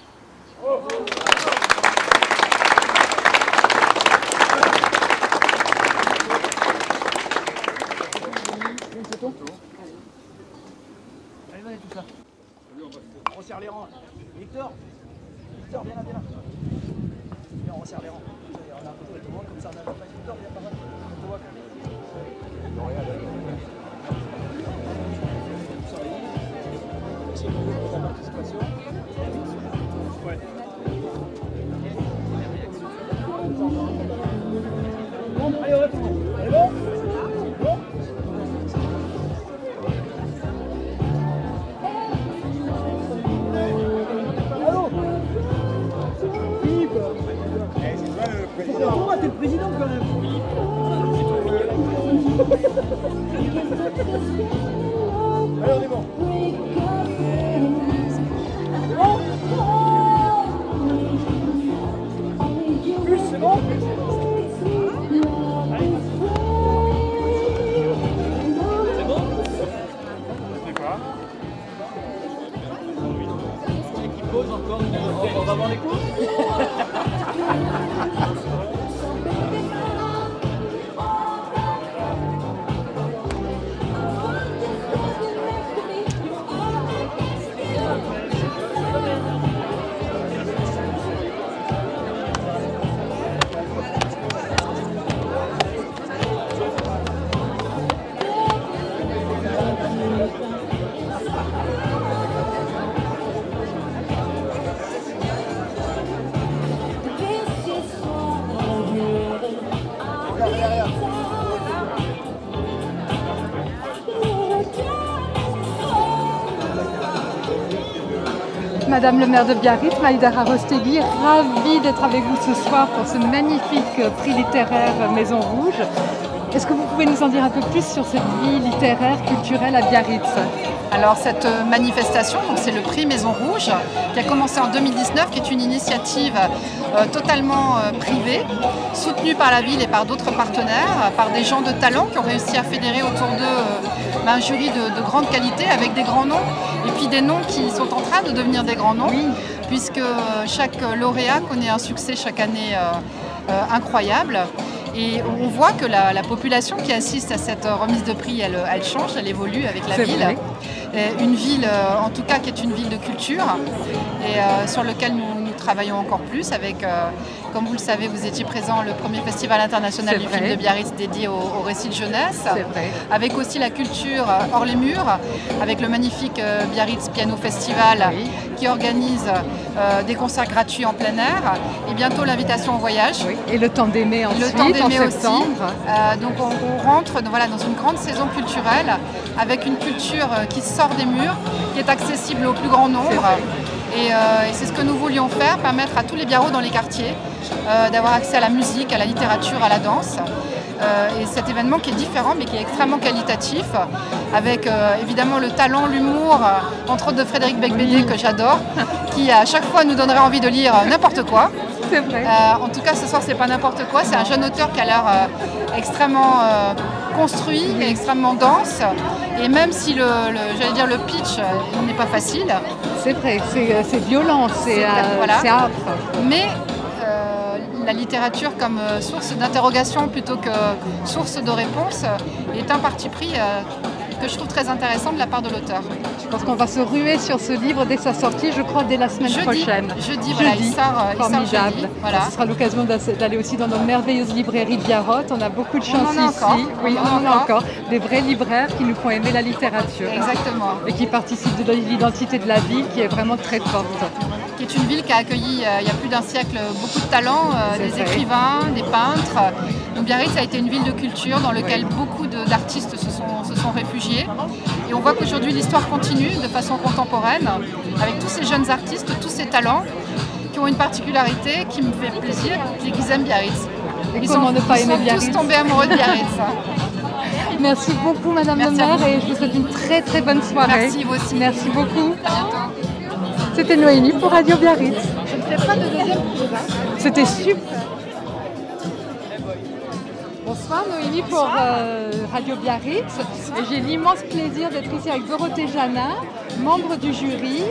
Toi, t'es le président quand même. Allez, on est bon. Plus, c'est bon. C'est bon. Je sais pas. Qui pose encore. On va voir les coups. Madame le maire de Biarritz, Maïdara Rostegui, ravie d'être avec vous ce soir pour ce magnifique prix littéraire Maison Rouge. Est-ce que vous pouvez nous en dire un peu plus sur cette vie littéraire, culturelle à Biarritz? Alors cette manifestation, c'est le prix Maison Rouge qui a commencé en 2019, qui est une initiative totalement privée, soutenue par la ville et par d'autres partenaires, par des gens de talent qui ont réussi à fédérer autour d'eux un jury de grande qualité avec des grands noms et puis des noms qui sont en train de devenir des grands noms, puisque chaque lauréat connaît un succès chaque année incroyable. Et on voit que la population qui assiste à cette remise de prix, elle change, elle évolue avec la ville. Vrai. Une ville, en tout cas, qui est une ville de culture et sur laquelle nous travaillons encore plus avec, comme vous le savez, vous étiez présent le premier festival international du film de Biarritz dédié au récit de jeunesse. Avec aussi la culture hors les murs, avec le magnifique Biarritz Piano Festival qui organise des concerts gratuits en plein air et bientôt l'invitation au voyage. Et le temps d'aimer ensuite, le temps d'aimer en septembre. Aussi. Donc on rentre dans une grande saison culturelle avec une culture qui sort des murs, qui est accessible au plus grand nombre. Et c'est ce que nous voulions faire, permettre à tous les Biarros dans les quartiers d'avoir accès à la musique, à la littérature, à la danse. Et cet événement qui est différent mais qui est extrêmement qualitatif, avec évidemment le talent, l'humour, entre autres de Frédéric Becbédé que j'adore, qui à chaque fois nous donnerait envie de lire n'importe quoi. C'est vrai. En tout cas ce soir c'est pas n'importe quoi, c'est un jeune auteur qui a l'air extrêmement construit et extrêmement dense. Et même si j'allais dire le pitch n'est pas facile. C'est vrai, c'est violent, c'est âpre. Mais la littérature comme source d'interrogation plutôt que source de réponse est un parti pris que je trouve très intéressant de la part de l'auteur. Je pense qu'on va se ruer sur ce livre dès sa sortie, je crois dès la semaine prochaine. Jeudi, voilà, il sort formidable. Voilà. Ce sera l'occasion d'aller aussi dans nos merveilleuses librairies de Biarrot. On a beaucoup de chance ici. Oui, on en a encore. Des vrais libraires qui nous font aimer la littérature. Exactement. Et qui participent de l'identité de la ville qui est vraiment très forte. Qui est une ville qui a accueilli il y a plus d'un siècle beaucoup de talents, des écrivains, des peintres. Donc Biarritz a été une ville de culture dans laquelle beaucoup d'artistes se sont réfugiés. Et on voit qu'aujourd'hui l'histoire continue de façon contemporaine avec tous ces jeunes artistes, tous ces talents qui ont une particularité qui me fait plaisir, c'est qu'ils aiment Biarritz. Ils sont tous tombés amoureux de Biarritz. Merci beaucoup Madame le maire et je vous souhaite une très très bonne soirée. Merci vous aussi. Merci beaucoup. À bientôt. C'était Noémie pour Radio Biarritz. Je ne fais pas de deuxième tour. C'était super. Bonsoir Noémie pour Radio Biarritz. Et j'ai l'immense plaisir d'être ici avec Dorothée Janin, membre du jury,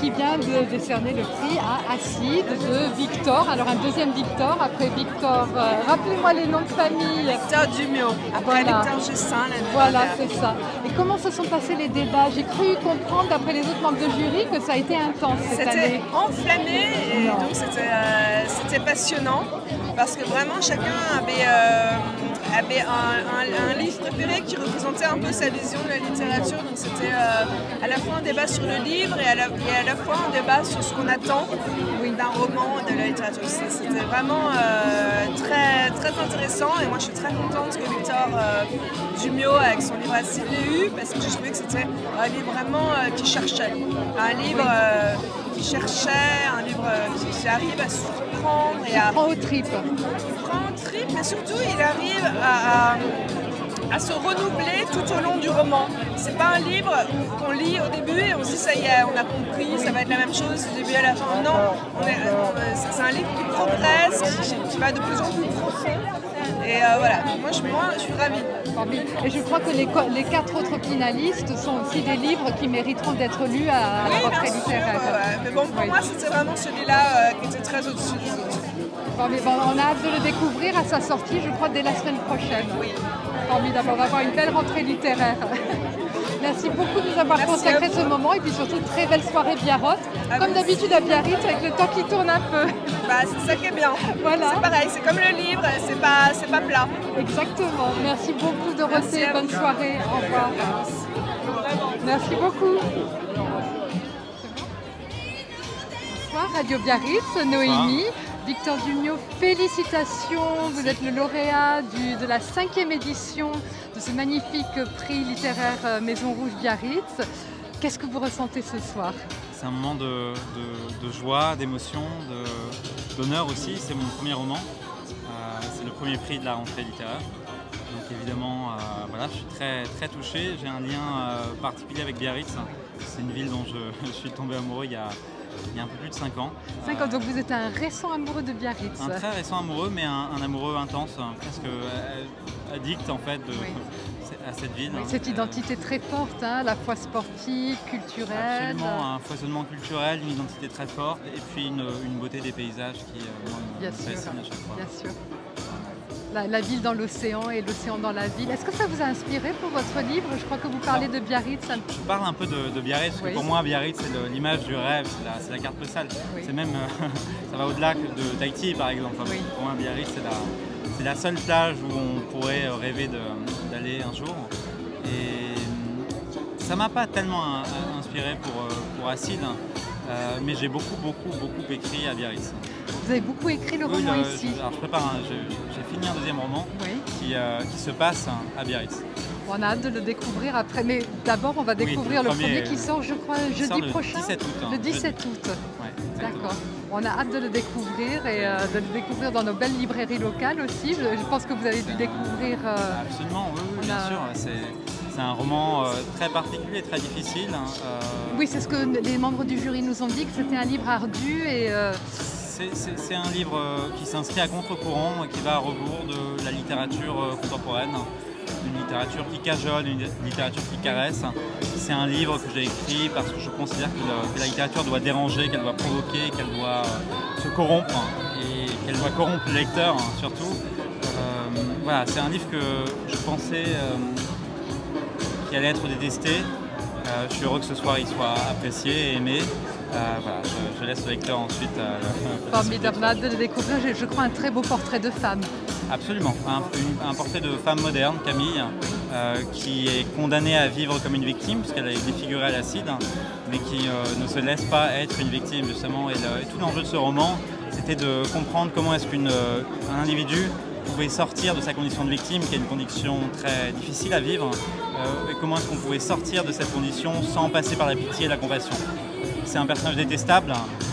qui vient de décerner le prix à Acide de Victor. Alors un deuxième Victor, après Victor, rappelez-moi les noms de famille. Victor Dumio, après Victor Justin. Voilà, c'est ça. Et comment se sont passés les débats? J'ai cru comprendre, d'après les autres membres de jury, que ça a été intense cette année. C'était enflammé et donc c'était passionnant parce que vraiment chacun avait un livre préféré qui représentait un peu sa vision de la littérature. Donc c'était à la fois un débat sur le livre et à la fois un débat sur ce qu'on attend d'un roman, de la littérature. C'était vraiment très, très intéressant et moi je suis très contente que Victor Dumio avec son livre Acide l'ait eu parce que j'ai trouvé que c'était un livre vraiment qui cherchait. Un livre qui cherchait, un livre qui arrive à apprendre. Il prend aux tripes. Il prend aux tripes, mais surtout il arrive à se renouveler tout au long du roman. C'est pas un livre qu'on lit au début et on se dit ça y est, on a compris, ça va être la même chose du début à la fin. Non, c'est un livre qui progresse, qui va de plus en plus profond. Et voilà, moi je suis ravie. Et je crois que les 4 autres finalistes sont aussi des livres qui mériteront d'être lus à la rentrée littéraire. Mais bon, pour moi c'était vraiment celui-là qui était très au-dessus des autres. On a hâte de le découvrir à sa sortie, je crois, dès la semaine prochaine. Oui. Formidable, on va avoir une belle rentrée littéraire. Merci beaucoup de nous avoir consacré ce moment et puis surtout très belle soirée Biarritz. Comme d'habitude à Biarritz avec le temps qui tourne un peu. C'est ça qui est bien. Voilà. C'est pareil, c'est comme le livre, c'est pas plat. Exactement. Merci beaucoup Dorothée, bonne soirée. Au revoir. Merci beaucoup. Bonsoir Radio Biarritz, Noémie. Victor Dugnot, félicitations, vous êtes le lauréat de la 5e édition de ce magnifique prix littéraire Maison Rouge Biarritz. Qu'est-ce que vous ressentez ce soir? C'est un moment de joie, d'émotion, d'honneur aussi. C'est mon premier roman, c'est le premier prix de la rentrée littéraire. Donc évidemment, voilà, je suis très, très touché. J'ai un lien particulier avec Biarritz. C'est une ville dont je suis tombé amoureux il y a un peu plus de 5 ans. 5 ans, donc vous êtes un récent amoureux de Biarritz. Un très récent amoureux, mais un amoureux intense, presque addict en fait à cette ville. Cette identité très forte, à la fois sportive, culturelle. Absolument, un foisonnement culturel, une identité très forte et puis une beauté des paysages qui me fascine à chaque fois. Bien sûr. La ville dans l'océan et l'océan dans la ville. Est-ce que ça vous a inspiré pour votre livre? Je crois que vous parlez de Biarritz. Je parle un peu de Biarritz, parce que pour moi Biarritz c'est l'image du rêve, c'est la carte postale. Oui. C'est même, ça va au-delà de Tahiti par exemple. Enfin, oui. Pour moi Biarritz c'est la seule plage où on pourrait rêver d'aller un jour. Et ça m'a pas tellement inspiré pour Acide, mais j'ai beaucoup écrit à Biarritz. Vous avez beaucoup écrit le roman ici. Alors j'ai fini un deuxième roman qui se passe à Biarritz. On a hâte de le découvrir après, mais d'abord on va découvrir le premier qui sort, je crois, jeudi prochain. 17 août. Le 17 août. Ouais, d'accord. On a hâte de le découvrir et de le découvrir dans nos belles librairies locales aussi. Je pense que vous avez dû découvrir. Absolument, oui, bien sûr. C'est un roman très particulier, très difficile. Oui, c'est ce que les membres du jury nous ont dit, que c'était un livre ardu et. C'est un livre qui s'inscrit à contre-courant et qui va à rebours de la littérature contemporaine, une littérature qui cajole, une littérature qui caresse. C'est un livre que j'ai écrit parce que je considère que la littérature doit déranger, qu'elle doit provoquer, qu'elle doit se corrompre et qu'elle doit corrompre le lecteur surtout. Voilà, c'est un livre que je pensais qui allait être détesté. Je suis heureux que ce soir il soit apprécié et aimé. Voilà, je laisse le lecteur ensuite. Formidable, hâte de le découvrir. Je crois un très beau portrait de femme. Absolument, un portrait de femme moderne, Camille, qui est condamnée à vivre comme une victime, puisqu'elle a été défigurée à l'acide, mais qui ne se laisse pas être une victime justement. Et tout l'enjeu de ce roman, c'était de comprendre comment est-ce qu'un individu pouvait sortir de sa condition de victime, qui est une condition très difficile à vivre, et comment est-ce qu'on pouvait sortir de cette condition sans passer par la pitié et la compassion. C'est un personnage détestable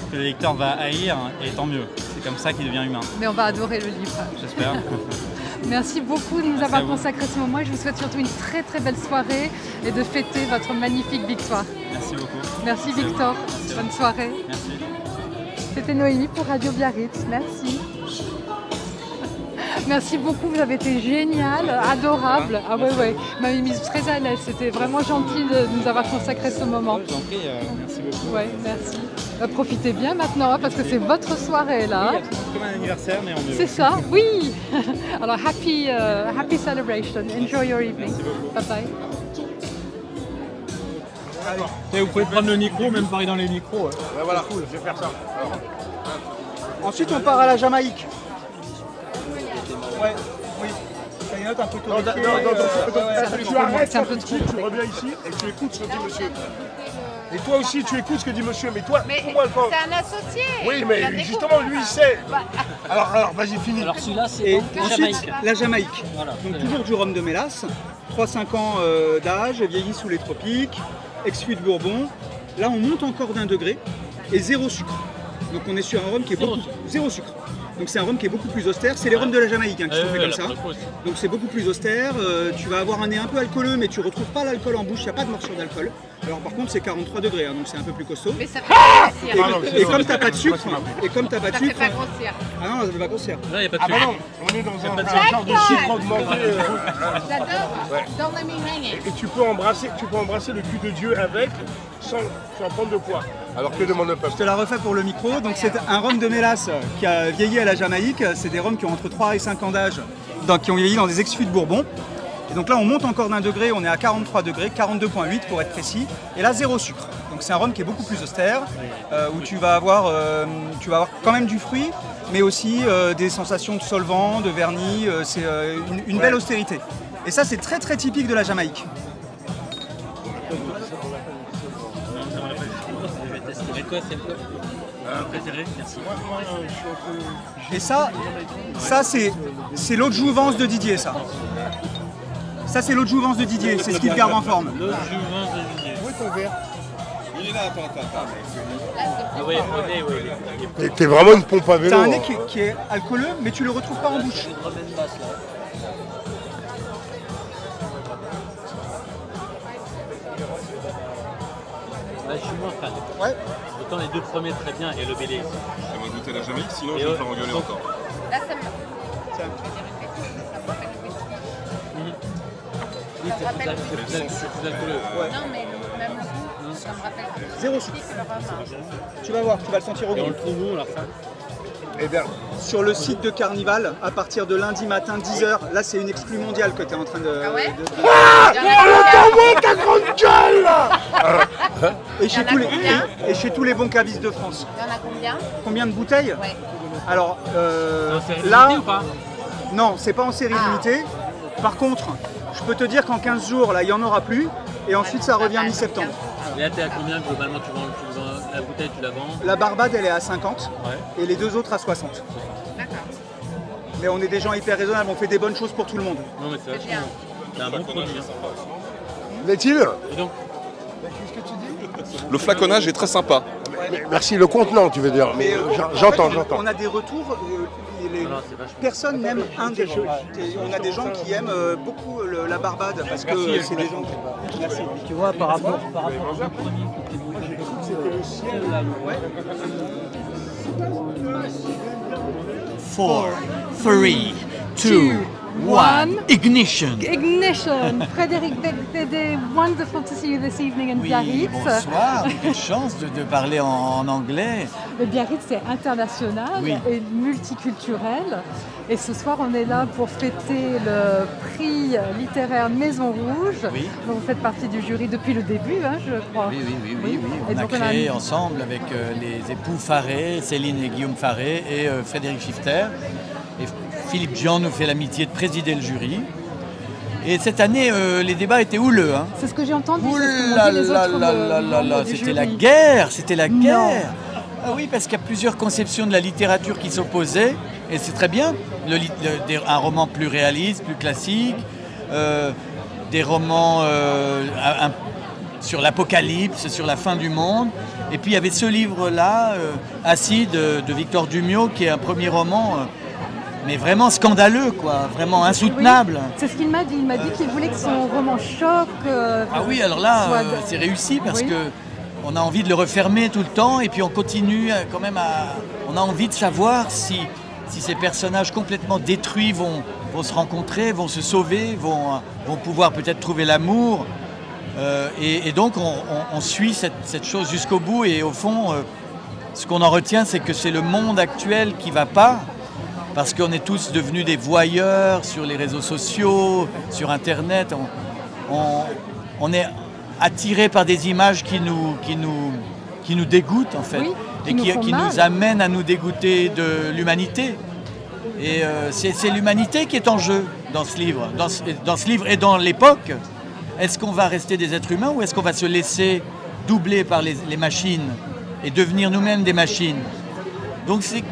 que le lecteur va haïr et tant mieux. C'est comme ça qu'il devient humain. Mais on va adorer le livre. J'espère. Merci beaucoup de nous avoir consacré ce moment et je vous souhaite surtout une très très belle soirée et de fêter votre magnifique victoire. Merci beaucoup. Merci Victor. Merci. Bonne soirée. Merci. C'était Noémie pour Radio Biarritz. Merci. Merci beaucoup, vous avez été génial, adorable. Ah ouais, ouais, vous m'avez mise très à l'aise. C'était vraiment gentil de nous avoir consacré ce moment. Je vous en prie, merci beaucoup. Ouais, merci. Profitez bien maintenant, hein, parce que c'est votre soirée là. Oui, comme un anniversaire, mais en mieux. C'est ça, oui. Alors, happy celebration. Enjoy your evening. Bye bye. Et vous pouvez prendre le micro, même pareil dans les micros. Ouais, voilà, cool. Je vais faire ça. Alors. Ensuite, on part à la Jamaïque. Ouais, oui. Ça y est, un peu tout. Tu arrêtes un peu trop. Tu reviens ici et tu écoutes ce que dit monsieur. Et toi aussi, tu écoutes ce que dit monsieur. Mais toi, c'est un associé. Oui, mais justement, lui, il sait. Alors, vas-y, finis. Alors, celui-là, c'est ensuite la Jamaïque. Voilà. Donc, toujours du rhum de mélasse. 3-5 ans d'âge, vieilli sous les tropiques, ex-fût de Bourbon. Là, on monte encore d'1 degré et 0 sucre. Donc on est sur un rhum qui est zéro sucre. Donc c'est un rhum qui est beaucoup plus austère. C'est les rhums de la Jamaïque qui sont faits comme ça. Donc c'est beaucoup plus austère. Tu vas avoir un nez un peu alcooleux, mais tu ne retrouves pas l'alcool en bouche. Il n'y a pas de morsure d'alcool. Alors par contre c'est 43 degrés, hein, donc c'est un peu plus costaud. Mais ça fait grossir. Et comme t'as pas de sucre, ça fait pas grossir. Ah non, ça fait pas grossir. Là, il n'y a pas de sucre. Non, on est dans un genre de sucre augmenté. J'adore. Don't let me hang it. Et tu peux embrasser le cul de Dieu avec sans prendre de poids. Alors que demande le peuple. Je te la refais pour le micro. Donc c'est un rhum de mélasse qui a vieilli à la Jamaïque. C'est des rhums qui ont entre 3 et 5 ans d'âge, qui ont vieilli dans des ex-fûts de Bourbon. Et donc là on monte encore d'un degré, on est à 43 degrés, 42,8 pour être précis. Et là zéro sucre. Donc c'est un rhum qui est beaucoup plus austère, où tu vas avoir quand même du fruit, mais aussi des sensations de solvant, de vernis. C'est une belle austérité. Et ça c'est très très typique de la Jamaïque. Et ça c'est l'eau de jouvence de Didier, ça. Ça c'est l'eau de jouvence de Didier, c'est ce qui te garde en forme. L'eau de jouvence de Didier. Où est ton verre? Il est là, attends. Ah oui, oui. T'es vraiment une pompe à vélo. T'as un nez qui est alcooleux, mais tu le retrouves pas en bouche. Là, je suis moins fan. Ouais. Autant les deux premiers très bien et le Bélé. Ça va goûter la Jamaïque, sinon je vais me faire engueuler encore. Là, ça me... Oui, c'est plus alcooleux. Non, mais même le goût, ça me rappelle. Zéro sucre. Tu vas voir, tu vas le sentir au goût. Et on le trouve où, alors ça? Eh bien, sur le site de Carnival, à partir de lundi matin 10h, là c'est une exclue mondiale que tu es en train de... Ah ouais ta grande gueule là. Et chez tous les bons cavistes de France. Il y en a combien? Combien de bouteilles? Ouais. Alors, là... ou pas? Non, c'est pas en série limitée. Par contre, je peux te dire qu'en 15 jours, là, il n'y en aura plus. Et ensuite, ça revient mi-septembre. Et là, t'es à combien globalement tu vends la bouteille, tu la vends? La Barbade, elle est à 50. Ouais. Et les deux autres à 60. D'accord. Mais on est des gens hyper raisonnables, on fait des bonnes choses pour tout le monde. Non, mais c'est vachement. C'est un bon produit. L'est-il? Et donc, qu'est-ce que tu dis? Le flaconnage est très sympa. Merci, le contenant tu veux dire. Mais j'entends. On a des retours. Personne n'aime un des jeux. On a des gens qui aiment beaucoup la Barbade parce que c'est des gens qui... Merci. tu vois, par rapport au premier, c'était le ciel. 4, 3, 2, 1, ignition. Ignition. Frédéric Dédé, wonderful to see you this evening in Biarritz. Bonsoir, quelle chance de parler en anglais. Le Biarritz, c'est international et multiculturel. Et ce soir, on est là pour fêter le prix littéraire Maison Rouge. Oui. Donc, vous faites partie du jury depuis le début, hein, je crois. Oui. On a créé ensemble avec les époux Faré, Céline et Guillaume Faré et Frédéric Schifter. Et Philippe Jean nous fait l'amitié de présider le jury. Et cette année, les débats étaient houleux. Hein. C'est ce que j'ai entendu. C'était la guerre, Ah oui, parce qu'il y a plusieurs conceptions de la littérature qui s'opposaient, et c'est très bien. Un roman plus réaliste, plus classique, des romans sur l'apocalypse, sur la fin du monde. Et puis il y avait ce livre-là, Acide, de Victor Dumiot, qui est un premier roman... mais vraiment scandaleux, quoi, vraiment insoutenable. Oui, c'est ce qu'il m'a dit. Il m'a dit qu'il voulait que son roman choque. Ah oui, alors là, c'est réussi parce que on a envie de le refermer tout le temps et puis on continue quand même à... On a envie de savoir si ces personnages complètement détruits vont se rencontrer, vont se sauver, vont pouvoir peut-être trouver l'amour. Et donc on suit cette chose jusqu'au bout et au fond, ce qu'on en retient, c'est que c'est le monde actuel qui ne va pas. Parce qu'on est tous devenus des voyeurs sur les réseaux sociaux, sur Internet. On est attirés par des images qui nous dégoûtent, en fait. Et qui nous amènent à nous dégoûter de l'humanité. Et c'est l'humanité qui est en jeu dans ce livre. Dans ce livre et dans l'époque. Est-ce qu'on va rester des êtres humains ou est-ce qu'on va se laisser doubler par les machines et devenir nous-mêmes des machines? Donc c'est...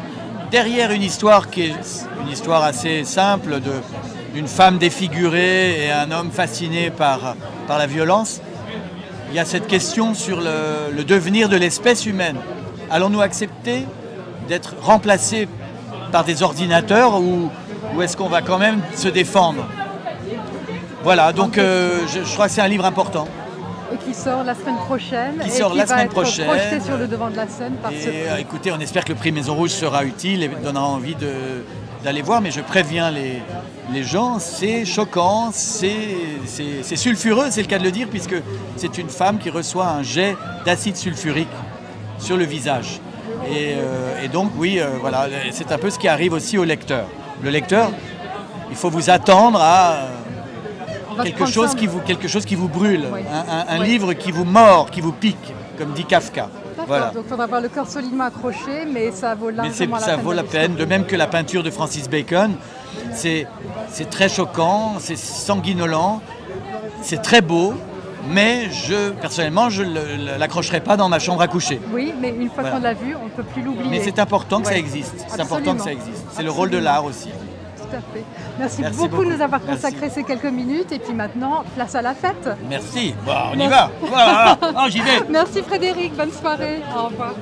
Derrière une histoire qui est une histoire assez simple d'une femme défigurée et un homme fasciné par la violence, il y a cette question sur le devenir de l'espèce humaine. Allons-nous accepter d'être remplacé par des ordinateurs ou est-ce qu'on va quand même se défendre? Voilà, donc je crois que c'est un livre important. Et qui sort la semaine prochaine. Qui sort la semaine prochaine. Projeté sur le devant de la scène par ce prix. Écoutez, on espère que le prix Maison Rouge sera utile et donnera envie d'aller voir, mais je préviens les gens, c'est choquant, c'est sulfureux, c'est le cas de le dire, puisque c'est une femme qui reçoit un jet d'acide sulfurique sur le visage. Et donc, oui, voilà, c'est un peu ce qui arrive aussi au lecteur. Le lecteur, il faut vous attendre à quelque chose qui vous brûle, oui. Un livre qui vous mord, qui vous pique, comme dit Kafka. Voilà. Donc il faudra avoir le cœur solidement accroché, mais ça vaut largement la peine. Ça vaut la peine, de même que la peinture de Francis Bacon. C'est très choquant, c'est sanguinolent, c'est très beau, mais personnellement, je ne l'accrocherai pas dans ma chambre à coucher. Oui, mais une fois qu'on l'a vu, on ne peut plus l'oublier. Mais c'est important que ça existe. C'est important que ça existe. C'est le rôle de l'art aussi. Tout à fait. Merci beaucoup de nous avoir consacré ces quelques minutes. Et puis maintenant, place à la fête. Merci. Bon, on y va. Voilà. Oh, j'y vais. Merci Frédéric. Bonne soirée. Au revoir.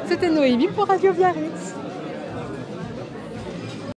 C'était Noémie pour Radio Biarritz.